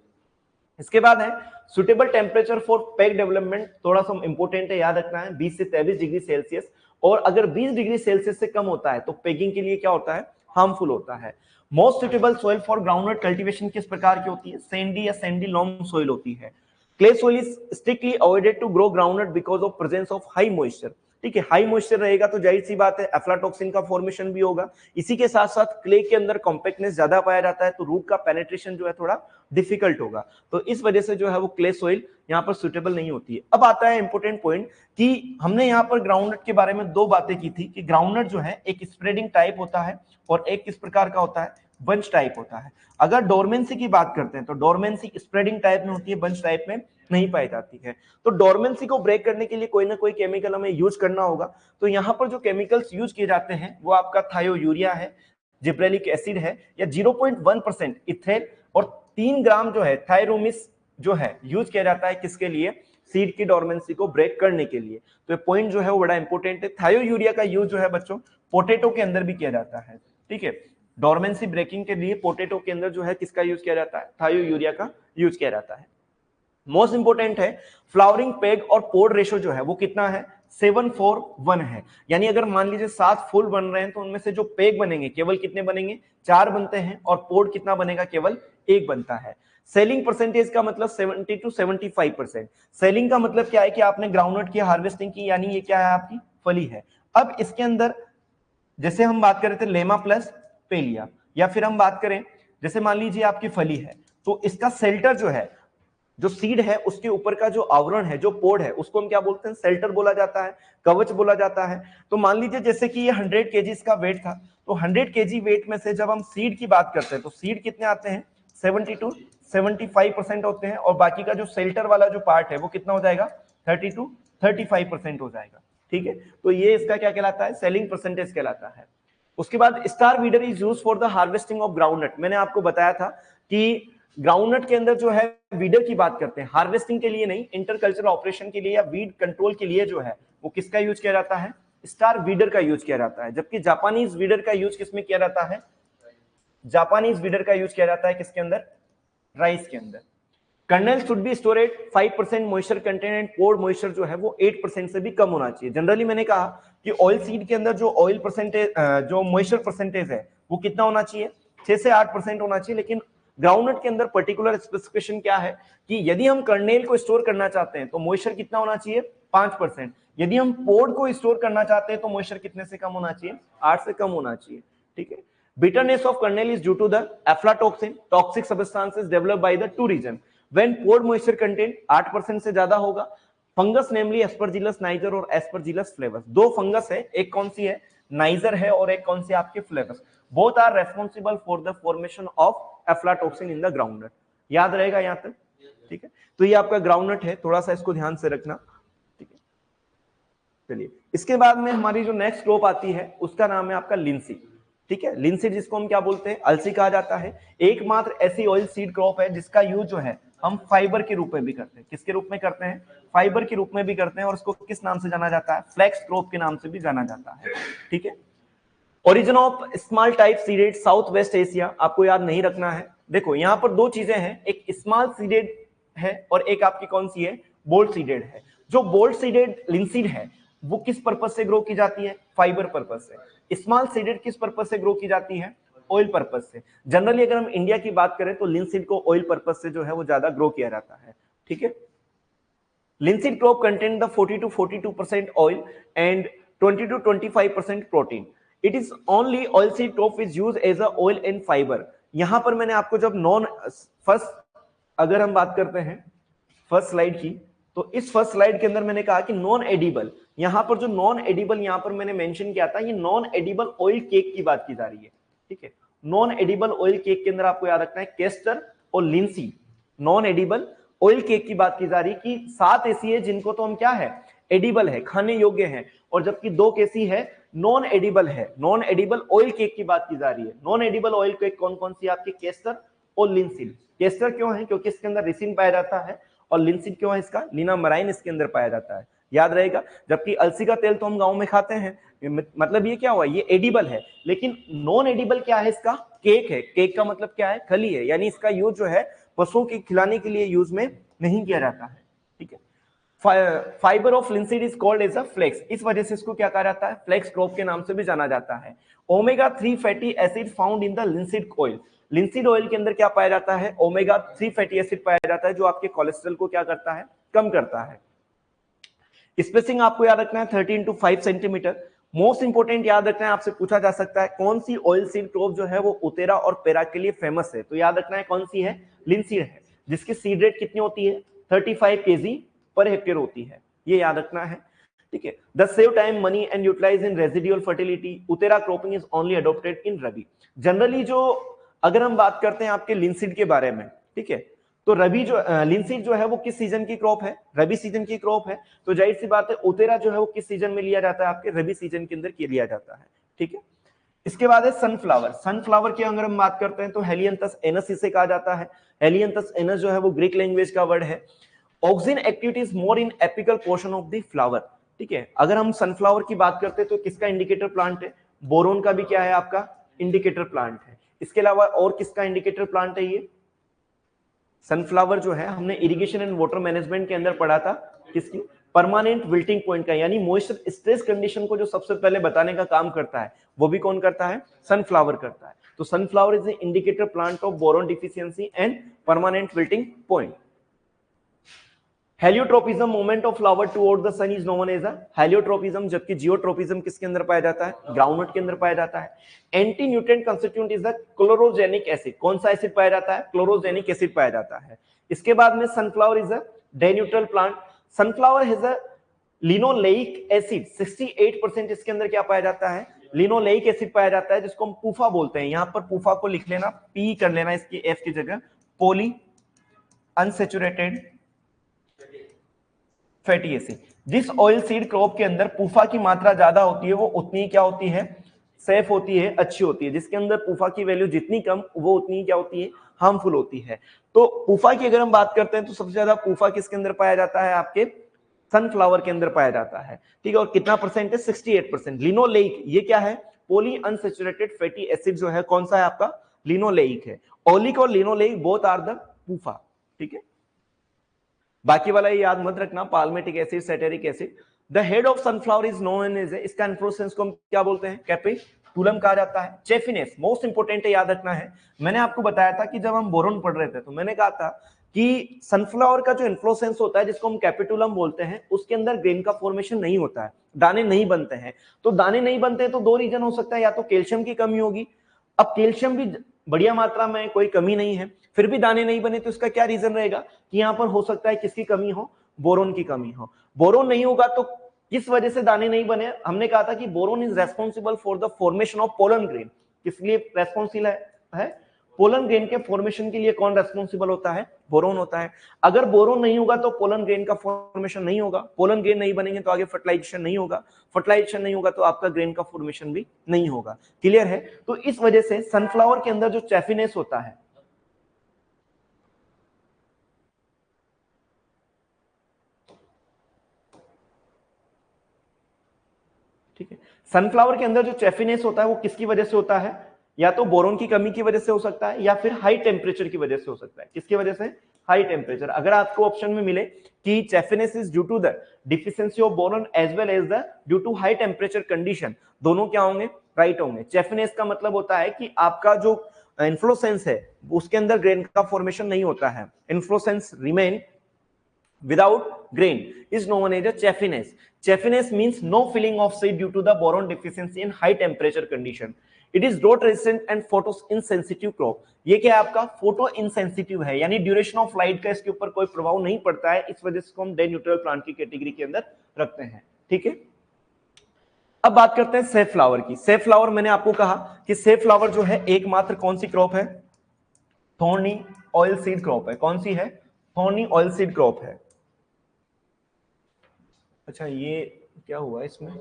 इसके बाद है suitable temperature for peg development, थोड़ा सा इंपोर्टेंट है, याद रखना है 20 से 23 डिग्री सेल्सियस। और अगर 20 डिग्री सेल्सियस से कम होता है तो पेगिंग के लिए क्या होता है, हार्मफुल होता है। Most suitable soil for groundnut cultivation किस प्रकार की होती है, सैंडी या सैंडी लॉम सॉइल होती है। Clay soil is strictly avoided to grow groundnut because of presence of high moisture. ठीक है, हाई मॉइस्चर रहेगा तो जाहिर सी बात है एफ्लाटॉक्सिन का फॉर्मेशन भी होगा। इसी के साथ साथ क्ले के अंदर कॉम्पैक्टनेस ज्यादा पाया जाता है तो रूट का पेनिट्रेशन जो है थोड़ा डिफिकल्ट होगा। तो इस वजह से जो है वो क्ले सॉइल यहाँ पर सुटेबल नहीं होती है। अब आता है इंपोर्टेंट पॉइंट कि हमने यहाँ पर ग्राउंडनट के बारे में दो बातें की थी कि ग्राउंडनट जो है एक स्प्रेडिंग टाइप होता है और एक किस प्रकार का होता है, बंच टाइप होता है। अगर डोरमेंसी की बात करते हैं तो डोरमेंसी स्प्रेडिंग टाइप में होती है, बंच टाइप में नहीं पाई जाती है। तो डोरमेंसी को ब्रेक करने के लिए कोई ना कोई केमिकल हमें यूज करना होगा। तो यहाँ पर जो केमिकल्स यूज किए जाते हैं वो आपका थायोयूरिया है, जिब्रेलिक एसिड है, या 0.1% इथेल और 3 ग्राम जो है थायरोमिस जो है यूज किया जाता है किसके लिए, सीड की डोरमेंसी को ब्रेक करने के लिए। तो ये पॉइंट जो है वो बड़ा इंपॉर्टेंट है। थायोयूरिया का यूज जो है बच्चों पोटैटो के अंदर भी किया जाता है। ठीक है, डोरमेंसी ब्रेकिंग के लिए पोटैटो के अंदर जो है किसका यूज किया जाता है, थायोयूरिया का यूज किया जाता है। मोस्ट इंपोर्टेंट है फ्लावरिंग पेग और पोड रेशो जो है वो कितना है, 7:1 है। यानी अगर मान लीजिए 7 फूल बन रहे हैं तो उनमें से जो पेग बनेंगे केवल कितने बनेंगे, 4 बनते हैं, और पोड कितना बनेगा, केवल 1 बनता है। सेलिंग परसेंटेज का मतलब 70 to 75%। सेलिंग का मतलब क्या है कि आपने ग्राउंडनट की हार्वेस्टिंग की, यानी ये क्या है, आपकी फली है। अब इसके अंदर जैसे हम बात कर रहे थे लेमा प्लस पेलिया, या फिर हम बात करें जैसे मान लीजिए आपकी फली है तो इसका सेल्टर जो है, जो सीड है उसके ऊपर का जो आवरण है, जो पोड है, उसको हम क्या बोलते हैं, सेल्टर बोला जाता है, कवच बोला जाता है। तो मान लीजिए जैसे कि ये 100 केजी इसका वेट था, तो 100 केजी वेट में से जब हम सीड की बात करते हैं तो सीड कितने आते हैं, 70 to 75% होते हैं, और बाकी का जो सेल्टर वाला जो पार्ट है वो कितना हो जाएगा, 30 to 35% हो जाएगा। ठीक है, तो ये इसका क्या कहलाता है, सेलिंग परसेंटेज कहलाता है। उसके बाद star weeder is use for the harvesting of groundnut. मैंने आपको बताया था कि ग्राउंडनट के अंदर जो है वीडर की बात करते हैं, हार्वेस्टिंग के लिए नहीं, इंटरकल्चरल ऑपरेशन के लिए या वीड कंट्रोल के लिए जो है वो किसका यूज किया जाता है, स्टार वीडर का यूज किया जाता है। जबकि जापानीज वीडर का यूज किसमें किया जाता है, जापानीज वीडर का यूज किया जाता है किसके अंदर, राइस के अंदर। Kernel should be store at 5% moisture content and pod moisture जो है वो 8% से भी कम होना चाहिए। जनरली मैंने कहा कि ऑयल सीड के अंदर जो ऑयल परसेंटेज, जो मॉइस्चर परसेंटेज है वो कितना होना चाहिए, 6 से 8% होना चाहिए। लेकिन ग्राउंडनट के अंदर पर्टिकुलर स्पेसिफिकेशन क्या है कि यदि हम कर्नेल को स्टोर करना चाहते हैं तो मॉइस्चर कितना होना चाहिए, 5%। यदि हम पोर्ड को स्टोर करना चाहते हैं तो मॉइस्चर कितने से कम होना चाहिए, 8 से कम होना चाहिए। ठीक है, bitterness of kernel is due to the aflatoxin toxic substances developed by the two region when pored moisture content 8% से ज्यादा होगा। फंगस नेमली एस्परजिलस नाइजर और एस्परजिलस फ्लेवस, दो फंगस है, एक कौन सी है, नाइजर है, और एक कौन सी आपके flavus. Both are responsible for the formation of aflatoxin in the groundnut. याद रहेगा यहां तक। ठीक है, तो ये आपका ग्राउंडनट है, थोड़ा सा इसको ध्यान से रखना। ठीक है, चलिए इसके बाद में हमारी जो नेक्स्ट क्रॉप आती है उसका नाम है आपका लिंसी। ठीक है, लिंसीड जिसको हम क्या बोलते हैं, अलसी कहा जाता है। एकमात्र ऐसी ऑयल सीड क्रॉप है जिसका यूज जो है हम फाइबर के रूप में भी करते हैं। किसके रूप में करते हैं, फाइबर के रूप में भी करते हैं, और इसको किस नाम से जाना जाता है, फ्लेक्स क्रॉप के नाम से भी जाना जाता है। ठीक है, origin of small type seeded south west Asia, आपको याद नहीं रखना है। देखो यहां पर दो चीजें हैं, एक स्मॉल सीडेड है और एक आपकी कौन सी है, बोल्ड सीडेड है। जो बोल्ड सीडेड लिंसीड है वो किस पर्पज से ग्रो की जाती है, फाइबर पर्पज से। स्मॉल सीडेड किस पर्पज से ग्रो की जाती है, ऑयल पर्पज से। जनरली अगर हम इंडिया की बात करें तो लिंसीड को ऑयल पर्पज से जो है वो ज्यादा ग्रो किया जाता है, ठीक है। Linseed crop contain the 40 to 42% oil and 20 to 25% protein. It is only oilseed crop is used as a oil and fiber. यहां पर मैंने आपको जब नॉन फर्स्ट, अगर हम बात करते हैं फर्स्ट स्लाइड की, तो इस फर्स्ट स्लाइड के अंदर मैंने कहा कि नॉन एडिबल, यहां पर जो नॉन एडिबल यहां पर मैंने मेंशन किया था, ये नॉन एडिबल ऑयल केक की बात की जा रही है, ठीक है। नॉन एडिबल ऑयल केक के अंदर आपको याद रखना है केस्टर और Linsey. Non edible oil cake की बात की जा रही कि 7 ऐसी है जिनको तो हम क्या है, एडिबल है, खाने योग्य है, और जबकि 2 कैसी है, नॉन एडिबल है। नॉन एडिबल ऑयल केक की बात की जा रही है। नॉन एडिबल ऑयल केक कौन कौन सी आपकी, केस्टर और लिंसीड। केस्टर क्यों है, क्योंकि इसके अंदर रिसिन पाया जाता है, और लिंसीड क्यों है, इसका लिनामराइन इसके अंदर पाया जाता है, याद रहेगा। जबकि अलसी का तेल तो हम गांव में खाते हैं, मतलब ये क्या हुआ, ये एडिबल है। लेकिन नॉन एडिबल क्या है, इसका केक है। केक का मतलब क्या है, खली है, यानी इसका यूज जो है पशुओं के खिलाने के लिए यूज में नहीं किया जाता है, ठीक है। Fibre of linseed is called as a flax, इस वजह से इसको क्या कहा जाता है, फ्लेक्स क्रॉप के नाम से भी जाना जाता है। Omega 3 fatty acid found in the linseed oil, linseed oil के अंदर क्या पाया जाता है, ओमेगा 3 फैटी एसिड पाया जाता है, जो आपके कोलेस्ट्रॉल को क्या करता है, कम करता है। स्पेसिंग आपको याद रखना है 13 to 5 सेंटीमीटर। मोस्ट इंपोर्टेंट याद रखना है, आपसे पूछा जा सकता है कौन सी ऑयल सीड क्रॉप जो है वो उतेरा और पेरा के लिए फेमस है, तो याद रखना है कौन सी है, लिंसीड है, जिसकी सीड रेट कितनी होती है, 35 kg पर हेक्टेयर होती है, ये याद रखना है, ठीक है। The save time money and utilize in residual fertility, utera cropping is only adopted in rabi. Generally जो, अगर हम बात करते हैं आपके लिंसीड के बारे में, ठीक है, तो रबी जो लिंसीड जो है वो किस सीजन की क्रॉप है, रबी सीजन की क्रॉप है। तो जाहिर सी बात है उतेरा जो है वो किस सीजन में लिया जाता है, आपके रबी सीजन के अंदर लिया जाता है, ठीक है। इसके बाद है सनफ्लावर। सनफ्लावर की अगर हम बात करते हैं तो हेलियंथस एनस इसे कहा जाता है। हेलियंथस एनस जो है वो ग्रीक लैंग्वेज का वर्ड है। Auxin activity is more in apical portion of the flower, ठीक है। अगर हम सनफ्लावर की बात करते हैं तो किसका इंडिकेटर प्लांट है, बोरोन का भी क्या है आपका इंडिकेटर प्लांट है। इसके अलावा और किसका इंडिकेटर प्लांट है, ये सनफ्लावर जो है हमने इरिगेशन एंड वाटर मैनेजमेंट के अंदर पढ़ा था, किसकी, परमानेंट विल्टिंग पॉइंट का, यानी मॉइस्चर स्ट्रेस कंडीशन को जो सबसे पहले बताने का काम करता है वो भी कौन करता है, सनफ्लावर करता है। तो sunflower is the indicator plant of boron deficiency and permanent wilting point. Heliotropism movement of flower toward the sun is known as a heliotropism, जबकि जियोट्रोपिज्म किसके अंदर पाया जाता है, ग्राउंडनट के अंदर पाया जाता है। Anti nutrient constituent is the chlorogenic acid, कौन सा एसिड पाया जाता है, क्लोरोजेनिक एसिड पाया जाता है। इसके बाद में sunflower is a day neutral plant. Sunflower has a linoleic acid 68% इसके अंदर क्या पाया जाता है, लिनोलेइक एसिड पाया जाता है, जिसको हम पूफा बोलते हैं। यहां पर पूफा को लिख लेना, पी कर लेना इसकी एफ की जगह, पॉली अनसेचुरेटेड फैटी एसिड। जिस ऑयल सीड क्रॉप के अंदर पूफा की मात्रा ज्यादा होती है वो उतनी क्या होती है, सेफ होती है, अच्छी होती है। जिसके अंदर पूफा की वैल्यू जितनी कम वो उतनी क्या होती है, हार्मफुल होती है। तो पूफा की अगर हम बात करते हैं तो सबसे ज्यादा पूफा किसके अंदर पाया जाता है, आपके सनफ्लावर के अंदर पाया जाता है, ठीक है। और कितना परसेंट है, 68%। लिनोलेइक ये क्या है, पॉली अनसेचुरेटेड फैटी एसिड जो है कौन सा है आपका, लिनोलेइक है। ओलिक और linoleic both are the PUFA, ठीक है। बाकी वाला ये याद मत रखना, palmitic acid, stearic acid. The head of sunflower is known as, इसका इन्फ्लोरेसेंस को हम क्या बोलते हैं, कैपिटुलम कहा जाता है। चेफिनेस मोस्ट इंपोर्टेंट है, याद रखना है। मैंने आपको बताया था कि जब हम बोरोन पढ़ रहे थे तो मैंने कहा था कि सनफ्लावर का जो इन्फ्लोरेसेंस होता है जिसको हम कैपिटुलम बोलते हैं, उसके अंदर ग्रेन का फॉर्मेशन नहीं होता है, दाने नहीं बनते हैं। तो दाने नहीं बनते हैं तो दो रीजन हो सकता है, या तो कैल्शियम की कमी होगी। अब कैल्शियम भी बढ़िया मात्रा में, कोई कमी नहीं है, फिर भी दाने नहीं बने, तो इसका क्या रीजन रहेगा कि यहां पर हो सकता है किसकी कमी हो, बोरोन की कमी हो। बोरोन नहीं होगा तो किस वजह से दाने नहीं बने, हमने कहा था कि boron is responsible for the formation of pollen grain. किस लिए रेस्पॉन्सिबल है, पोलन ग्रेन के फॉर्मेशन के लिए कौन रेस्पॉन्सिबल होता है, बोरोन होता है। अगर बोरोन नहीं होगा तो पोलन ग्रेन का फॉर्मेशन नहीं होगा, पोलन ग्रेन नहीं बनेंगे तो आगे फर्टिलाइजेशन नहीं होगा, फर्टिलाइजेशन नहीं होगा तो आपका ग्रेन का फॉर्मेशन भी नहीं होगा। क्लियर है। तो इस वजह से सनफ्लावर के अंदर जो चैफिनेस होता है, ठीक है, सनफ्लावर के अंदर जो चेफिनेस होता है वो किसकी वजह से होता है? या तो बोरोन की कमी की वजह से हो सकता है या फिर हाई टेम्परेचर की वजह से हो सकता है। किसकी वजह से? High temperature. अगर आपको ऑप्शन में मिले कि chaffiness is due to the deficiency of boron as well as the due to high temperature condition, दोनों क्या होंगे? राइट होंगे। चेफिनेस का मतलब होता है कि आपका जो इन्फ्लोरेसेंस है उसके अंदर ग्रेन का फॉर्मेशन नहीं होता है, inflorescence remain without grain is known as a chaffiness. Chaffiness means no filling of seed due to the boron deficiency in high temperature condition. It is drought resistant and photo insensitive crop. ये क्या है आपका? Photo insensitive है, यानी duration of light का इसके ऊपर कोई प्रभाव नहीं पड़ता है, इस वजह से हम डे न्यूट्रल प्लांट की कैटेगरी के अंदर रखते हैं। ठीक है, अब बात करते हैं सेफ फ्लावर की। सेफ फ्लावर मैंने आपको कहा कि सेफ फ्लावर जो है एकमात्र कौन सी क्रॉप है? थॉर्नी ऑयल सीड क्रॉप है। कौन सी है? थॉर्नी ऑयल सीड क्रॉप है। अच्छा, ये क्या हुआ इसमें?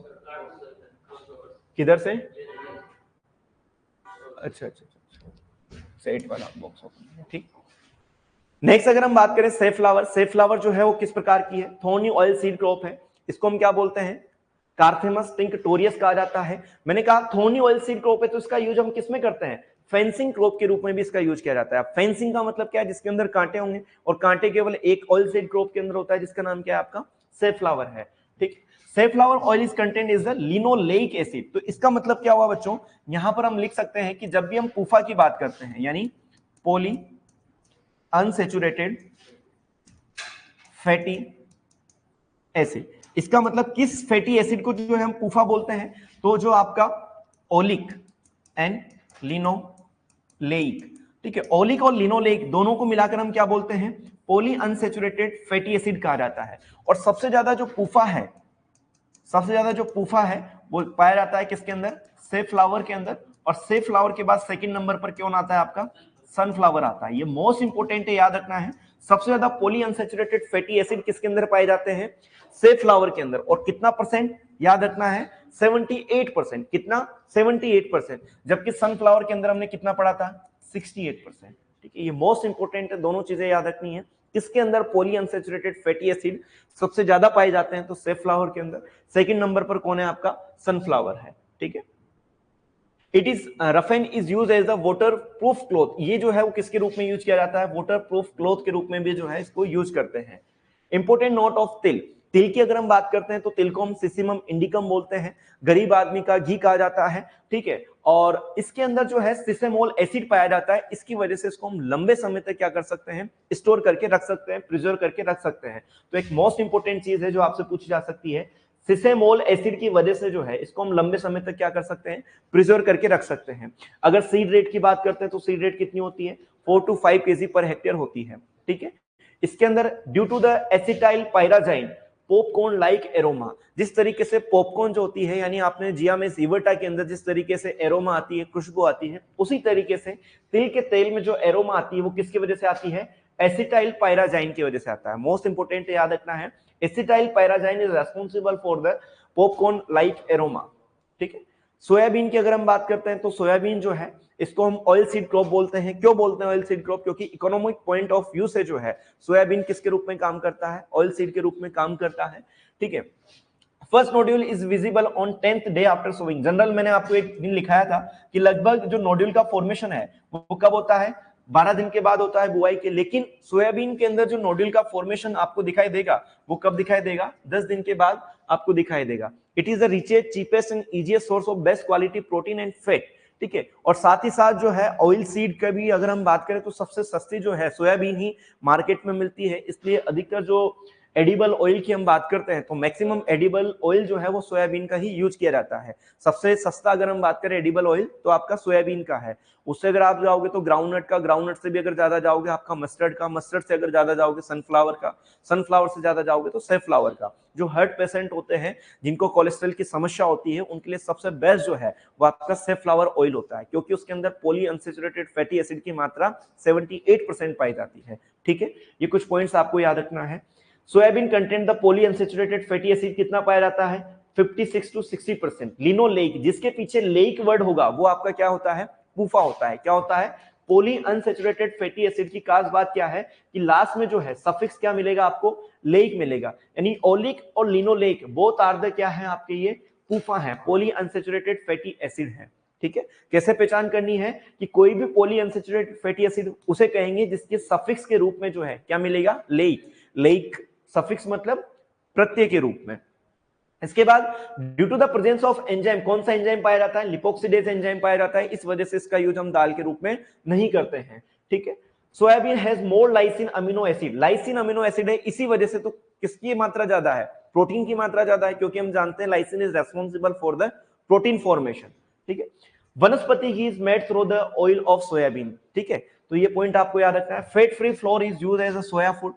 किधर से? अच्छा, सेट वाला बॉक्स ओपन है, ठीक। नेक्स्ट अगर हम बात करें सेफ फ्लावर, सेफ फ्लावर जो है वो किस प्रकार की है? थॉर्नी ऑयल सीड क्रॉप है। इसको हम क्या बोलते हैं? कार्थेमस टिंक्टोरियस कहा जाता है। मैंने कहा थॉर्नी ऑयल सीड क्रॉप है, तो इसका यूज हम किस में करते हैं? फेंसिंग क्रॉप के रूप में भी इसका यूज किया जाता है। फेंसिंग का मतलब क्या है? जिसके अंदर कांटे होंगे, और कांटे केवल एक ऑयल सीड क्रॉप के अंदर होता है, जिसका नाम क्या है? आपका सेफ फ्लावर है। ठीक, safe flower oil is content is the linoleic acid. तो इसका मतलब क्या हुआ बच्चों? यहां पर हम लिख सकते हैं कि जब भी हम पूफा की बात करते हैं, यानी पॉली अनसेचुरेटेड फैटी एसिड, इसका मतलब किस फैटी एसिड को जो है हम पूफा बोलते हैं? तो जो आपका ओलिक एंड लिनोलेइक, ठीक है, ओलिक और लिनोलेइक दोनों को मिलाकर हम क्या बोलते हैं? पॉली अनसेचुरेटेड फैटी एसिड कहा जाता है। और सबसे ज्यादा जो पूफा है, सबसे ज्यादा जो पूफा है वो पाया जाता है किसके अंदर? सेफ फ्लावर के अंदर। और सेफ फ्लावर के बाद सेकंड नंबर पर कौन आता है? आपका सनफ्लावर आता है। ये मोस्ट इंपोर्टेंट है, याद रखना है। सबसे ज्यादा पॉली अनसैचुरेटेड फैटी एसिड किसके अंदर पाए जाते हैं? सेफ फ्लावर के अंदर। और कितना परसेंट? याद रखना है 78%। कितना? 78%। जबकि सनफ्लावर के अंदर हमने कितना पढ़ा था? 68%। ठीक है, ये मोस्ट इंपोर्टेंट है, दोनों चीजें याद रखनी है। किसके अंदर पॉली अनसैचुरेटेड फैटी एसिड सबसे ज्यादा पाए जाते हैं? तो सेफ फ्लावर के अंदर। सेकंड नंबर पर कौन है? आपका सनफ्लावर है। ठीक है, it is roughen is use as the waterproof cloth. ये जो है वो किसके रूप में यूज किया जाता है? वाटर प्रूफ क्लॉथ के रूप में भी जो है इसको यूज करते हैं। इंपोर्टेंट नोट ऑफ तिल। तिल की अगर हम बात करते हैं तो तिल को हम सिसिमम इंडिकम बोलते हैं, गरीब आदमी का घी कहा जाता है। ठीक है, और इसके अंदर जो है सिसेमोल एसिड पाया जाता है। इसकी वजह से इसको हम लंबे समय तक क्या कर सकते हैं? स्टोर करके रख सकते हैं, प्रिजर्व करके रख सकते हैं। तो एक मोस्ट इंपोर्टेंट चीज है जो आपसे पूछी जा सकती है, सिसेमोल एसिड की वजह से जो है इसको हम लंबे समय तक क्या कर सकते हैं? प्रिजर्व करके रख सकते हैं। अगर सीड रेट की बात करते हैं तो सीड रेट कितनी होती है? 4 to 5 kg पर हेक्टेयर होती है। ठीक है, इसके अंदर due to the acetyl pyrazine popcorn like aroma, जिस तरीके से पॉपकॉर्न जो होती है, यानी आपने जिया में सीवर्टा के अंदर जिस तरीके से एरोमा आती है, खुशबू आती है, उसी तरीके से तिल के तेल में जो एरोमा आती है वो किसकी वजह से आती है? एसिटाइल पायराजाइन की वजह से आता है। मोस्ट इंपोर्टेंट याद रखना है, acetyl pyrazine is responsible for the popcorn like aroma. ठीक है, सोयाबीन की अगर हम बात करते हैं तो सोयाबीन जो है इसको हम ऑयल सीड क्रॉप बोलते हैं। क्यों बोलते हैं ऑयल सीड क्रॉप? क्योंकि इकोनॉमिक पॉइंट ऑफ व्यू से जो है सोयाबीन किसके रूप में काम करता है? ऑयल सीड के रूप में काम करता है। ठीक है, first nodule is visible on 10th day after sowing. General मैंने आपको एक दिन लिखाया था कि लगभग जो नोड्यूल का फॉर्मेशन है वो कब होता है? 12 दिन के बाद होता है बुआई के। लेकिन सोयाबीन के अंदर जो नोड्यूल का फॉर्मेशन आपको दिखाई देगा वो कब दिखाई देगा? 10 दिन के बाद आपको दिखाई देगा। It is the richest, cheapest and easiest source of best quality protein and fat. ठीक है, और साथ ही साथ जो है ऑयल सीड का भी अगर हम बात करें तो सबसे सस्ती जो है सोयाबीन ही मार्केट में मिलती है। इसलिए अधिकतर जो एडिबल ऑयल की हम बात करते हैं तो मैक्सिमम एडिबल ऑयल जो है वो सोयाबीन का ही यूज किया जाता है। सबसे सस्ता अगर हम बात करें एडिबल ऑयल तो आपका सोयाबीन का है। उससे अगर आप जाओगे तो ग्राउंडनट का, ग्राउंडनट से भी अगर ज्यादा जाओगे आपका मस्टर्ड का, मस्टर्ड से अगर ज्यादा जाओगे सनफ्लावर का, सनफ्लावर से ज्यादा जाओगे तो सेफ्लावर का। जो हार्ट पेशेंट होते हैं जिनको कोलेस्ट्रॉल की समस्या होती है उनके लिए सबसे बेस्ट जो है वो आपका सेफ्लावर ऑयल होता है, क्योंकि उसके अंदर पॉली अनसैचुरेटेड फैटी एसिड की मात्रा 78% पाई जाती है। ठीक है, ये कुछ पॉइंट्स आपको याद रखना है। Soybean content the poly unsaturated fatty acid कितना पाया जाता है? 56 to 60%। लिनोलेइक, जिसके पीछे लेइक वर्ड होगा वो आपका क्या होता है? पूफा होता है। क्या होता है? पॉली अनसैचुरेटेड फैटी एसिड की खास बात क्या है कि लास्ट में जो है सफिक्स क्या मिलेगा आपको? लेइक मिलेगा। यानी ओलिक और लिनोलेइक बोथ आर द क्या है आपके? ये PUFA है, पॉली अनसैचुरेटेड फैटी एसिड है। ठीक है, कैसे पहचान करनी है कि कोई भी पॉली अनसैचुरेटेड फैटी एसिड उसे कहेंगे जिसके सफिक्स के रूप में जो है क्या मिलेगा, लेइक। लेइक सफिक्स मतलब प्रत्यय के रूप में। इसके बाद due to the presence of enzyme, कौन सा एंजाइम पाया जाता है, लिपोक्सिडेज एंजाइम पाया जाता है, इस वजह से इसका यूज हम दाल के रूप में नहीं करते हैं। ठीक है, soybean has more lysine amino acid, lysine amino acid है, इसी वजह से तो किसकी मात्रा ज्यादा है, प्रोटीन की मात्रा ज्यादा है, क्योंकि हम जानते हैं lysine is responsible for the protein formation. ठीक है, vanaspati ghee is made through the oil of soybean. ठीक है, तो ये पॉइंट आपको याद रखना है। Fat free flour is used as a soy food.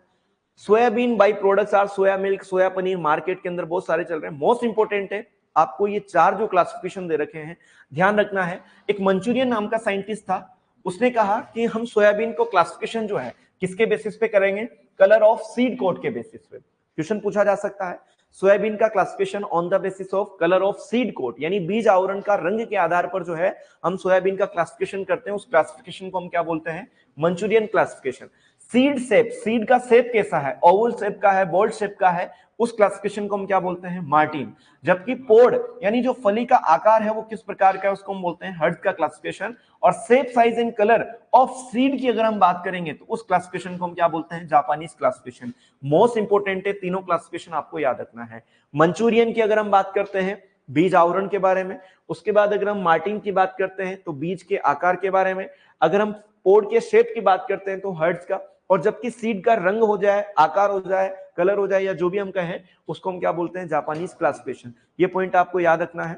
Soybean by products are soy milk, soy paneer, market के अंदर बहुत सारे चल रहे हैं। मोस्ट इंपोर्टेंट है आपको ये चार जो क्लासिफिकेशन दे रखे हैं ध्यान रखना है। एक मंचूरियन नाम का साइंटिस्ट था, उसने कहा कि हम सोयाबीन को क्लासिफिकेशन जो है किसके बेसिस पे करेंगे, कलर ऑफ सीड कोट के बेसिस पे। क्वेश्चन पूछा जा सकता है सोयाबीन का classification on the basis of colour of seed coat, यानी बीज आवरण का रंग के आधार पर जो है हम सोयाबीन का क्लासिफिकेशन करते हैं, उस क्लासिफिकेशन को हम क्या बोलते हैं, Manchurian classification. Seed shape, seed का शेप कैसा है, ओवल शेप का है, बॉल शेप का है, उस क्लासिफिकेशन को हम क्या बोलते हैं, मार्टिन। जबकि पोड यानी जो फली का आकार है वो किस प्रकार का है, उसको हम बोलते हैं हर्ट्ज का क्लासिफिकेशन। और shape, size and colour of seed की अगर हम बात करेंगे तो उस क्लासिफिकेशन को हम क्या बोलते हैं, जापानीज क्लासिफिकेशन। मोस्ट इंपोर्टेंट है, तीनों क्लासिफिकेशन आपको याद रखना है। मंचूरियन की अगर हम बात करते हैं बीज आवरण के बारे में, उसके बाद अगर हम मार्टिन की बात करते हैं तो बीज के आकार के बारे में, अगर हम पोड के शेप की बात करते हैं तो हर्ट्ज का, और जबकि सीड का रंग हो जाए, आकार हो जाए, कलर हो जाए या जो भी हम कहें उसको हम क्या बोलते हैं, जापानीज क्लासिफिकेशन। ये पॉइंट आपको याद रखना है।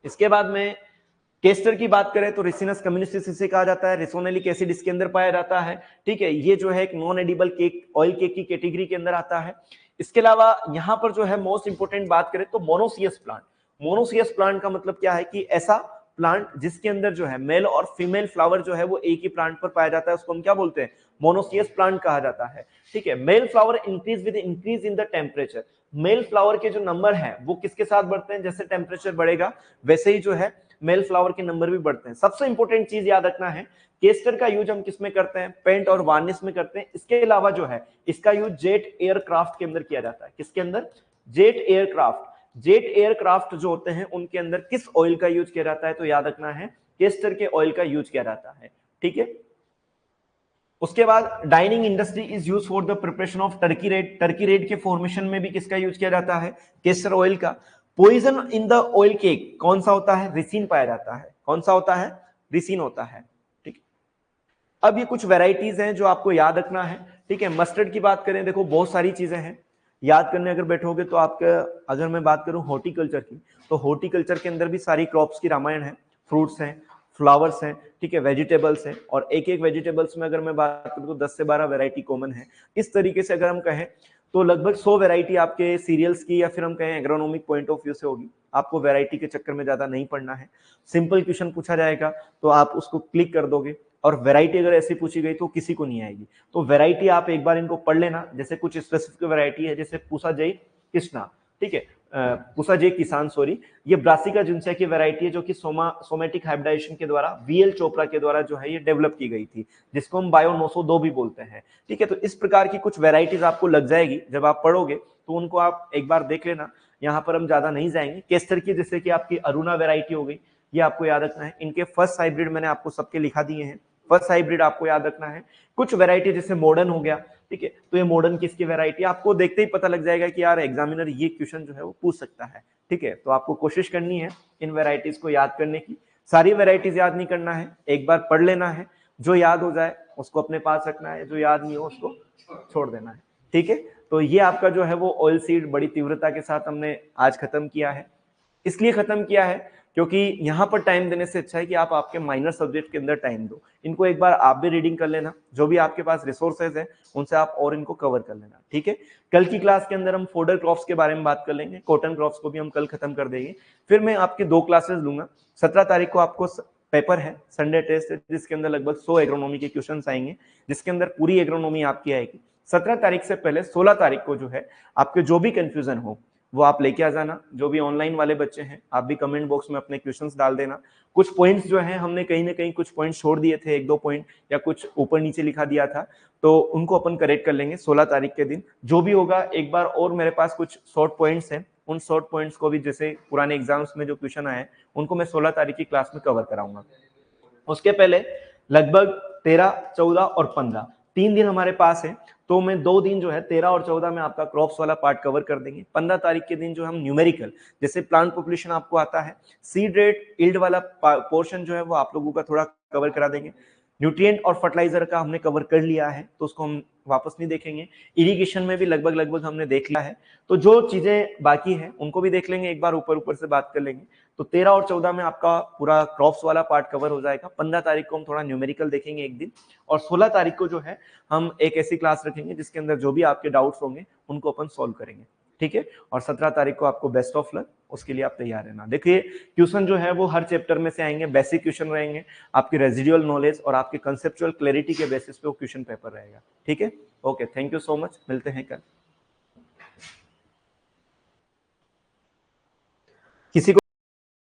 इसके बाद में केस्टर की बात करें तो रिसिनस कम्युनिस्टिस इसे कहा जाता है, रिसोनेलिक एसिड इसके अंदर पाया जाता है। ठीक है, ये जो है एक non edible cake, oil cake की कैटेगरी के अंदर आता है। इसके अलावा यहां पर जो है मोस्ट इंपोर्टेंट बात करें तो मोनोसियस प्लांट। मोनोसियस प्लांट का मतलब क्या है कि ऐसा प्लांट जिसके अंदर जो है मेल और फीमेल फ्लावर जो है वो एक ही प्लांट पर पाया जाता है, उसको हम क्या बोलते हैं, मोनोसियस प्लांट कहा जाता है। ठीक है, male flower increase with increase in the temperature, male flower के जो नंबर है वो किसके साथ बढ़ते हैं, जैसे टेम्परेचर बढ़ेगा वैसे ही जो है मेल फ्लावर के नंबर भी बढ़ते हैं। सबसे इंपॉर्टेंट चीज याद रखना है, केस्टर का यूज हम किस में करते हैं, पेंट और वार्निश में करते हैं। इसके अलावा जो है इसका यूज जेट एयरक्राफ्ट के अंदर किया जाता है। किसके अंदर, जेट एयरक्राफ्ट। जेट एयरक्राफ्ट जो होते हैं उनके अंदर किस ऑयल का यूज किया जाता है, तो याद रखना है केस्टर के ऑयल का यूज किया जाता है। ठीक है, उसके बाद dyeing industry is use for the preparation of Turkey red, Turkey red के फॉर्मेशन में भी किसका यूज किया जाता है, केस्टर ऑयल का। Poison in the oil cake कौन सा होता है, रिसिन पाया जाता है। कौन सा होता है, रिसिन होता है। ठीक, अब ये कुछ वेराइटीज हैं जो आपको याद रखना है। ठीक है, मस्टर्ड की बात करें, देखो बहुत सारी चीजें हैं याद करने अगर बैठोगे तो आपका, अगर मैं बात करूं हॉर्टिकल्चर की तो हॉर्टिकल्चर के अंदर भी सारी क्रॉप्स की रामायण है, फ्रूट्स हैं, फ्लावर्स हैं, ठीक है, वेजिटेबल्स हैं, और एक एक वेजिटेबल्स में अगर मैं बात करूं तो 10 से 12 वैरायटी कॉमन है। इस तरीके से अगर हम कहें तो लगभग 100 वैरायटी आपके सीरियल्स की या फिर हम कहें एग्रोनॉमिक पॉइंट ऑफ व्यू से होगी। आपको वैरायटी के चक्कर में ज्यादा नहीं पढ़ना है। सिंपल क्वेश्चन पूछा जाएगा तो आप उसको क्लिक कर दोगे, और वैरायटी अगर ऐसी पूछी गई तो किसी को नहीं आएगी। तो वैरायटी आप एक बार इनको पढ़ लेना। जैसे कुछ स्पेसिफिक वैरायटी है, जैसे पूसा जय कृष्णा, ठीक है, पूसा जय किसान, सॉरी, ये ब्रासिका जिनसिया की वैरायटी है जो कि सोमेटिक हाइब्रिडाइजेशन के द्वारा वीएल चोपड़ा के द्वारा जो है ये डेवलप की गई थी, जिसको हम बायो 902 भी बोलते हैं। ठीक है, तो इस प्रकार की कुछ वैरायटीज आपको लग जाएगी जब आप पढ़ोगे, तो उनको आप एक बार देख लेना। यहाँ पर हम ज्यादा नहीं जाएंगे। केस्टर की जैसे कि आपकी अरुणा वैरायटी हो गई, ये आपको याद रखना है। इनके फर्स्ट हाइब्रिड मैंने आपको सबके लिखा दिए हैं, फर्स्ट हाइब्रिड आपको याद रखना है। कुछ वैरायटी जैसे मॉडर्न हो गया, ठीक है, तो ये मॉडर्न किसकी वैरायटी, आपको देखते ही पता लग जाएगा कि यार एग्जामिनर ये क्वेश्चन जो है वो पूछ सकता है। ठीक है, तो आपको कोशिश करनी है इन वैरायटीज को याद करने की। सारी वैरायटीज याद नहीं करना है, एक बार पढ़ लेना है, जो याद हो जाए उसको अपने पास रखना है, जो याद नहीं हो उसको छोड़ देना है। ठीक है, तो ये आपका जो है वो ऑयल सीड बड़ी तीव्रता के साथ हमने आज खत्म किया है। इसलिए खत्म किया है क्योंकि यहाँ पर टाइम देने से अच्छा है कि आप आपके माइनर सब्जेक्ट के अंदर टाइम दो। इनको एक बार आप भी रीडिंग कर लेना, जो भी आपके पास रिसोर्सेज है उनसे आप और इनको कवर कर लेना। ठीक है, कल की क्लास के अंदर हम फोडर क्रॉप्स के बारे में बात कर लेंगे, कॉटन क्रॉप्स को भी हम कल खत्म कर देंगे। फिर मैं आपके 2 क्लासेस लूंगा। 17 तारीख को आपको पेपर है, संडे टेस्ट है, जिसके अंदर लगभग 100 एग्रोनॉमी के क्वेश्चन आएंगे, जिसके अंदर पूरी एग्रोनॉमी आपकी आएगी। 17 तारीख से पहले 16 तारीख को जो है आपके जो भी कंफ्यूजन हो वो आप लेके आ जाना। जो भी ऑनलाइन वाले बच्चे हैं आप भी कमेंट बॉक्स में अपने क्वेश्चंस डाल देना। कुछ पॉइंट्स जो हैं हमने कहीं ना कहीं कुछ पॉइंट्स छोड़ दिए थे, 1-2 पॉइंट या कुछ ऊपर नीचे लिखा दिया था, तो उनको अपन करेक्ट कर लेंगे 16 तारीख के दिन। जो भी होगा एक बार और मेरे पास कुछ शॉर्ट पॉइंट्स हैं उन शॉर्ट पॉइंट्स को भी, जैसे पुराने एग्जाम्स में जो क्वेश्चन आए उनको मैं 16 तारीख की क्लास में कवर कराऊंगा। उसके पहले लगभग 13, 14 और 15 3 दिन हमारे पास है, तो मैं 2 दिन जो है 13 और 14 में आपका क्रॉप्स वाला पार्ट कवर कर देंगे। 15 तारीख के दिन जो हम न्यूमेरिकल, जैसे प्लांट पॉपुलेशन आपको आता है, सीड रेट, यील्ड वाला पोर्शन जो है वो आप लोगों का थोड़ा कवर करा देंगे। न्यूट्रिएंट और फर्टिलाइजर का हमने कवर कर लिया है, तो उसको हम वापस नहीं देखेंगे। इरिगेशन में भी लगभग हमने देख लिया है, तो जो चीजें बाकी है उनको भी देख लेंगे, एक बार ऊपर से बात कर लेंगे। तो 13 और 14 में आपका पूरा क्रॉप्स वाला पार्ट कवर हो जाएगा। 15 तारीख को हम थोड़ा न्यूमेरिकल देखेंगे एक दिन, और 16 तारीख को जो है हम एक ऐसी क्लास रखेंगे जिसके अंदर जो भी आपके डाउट्स होंगे उनको अपन सॉल्व करेंगे, ठीक है। और 17 तारीख को आपको बेस्ट ऑफ लक, उसके लिए आप तैयार रहना। देखिए क्वेश्चन जो है वो हर चैप्टर में से आएंगे, बेसिक क्वेश्चन रहेंगे, आपकी रेजिडुअल नॉलेज और आपकी कंसेप्चुअल क्लैरिटी के बेसिस पे वो क्वेश्चन पेपर रहेगा, ठीक है। Okay, thank you so much, मिलते हैं कल। किसी को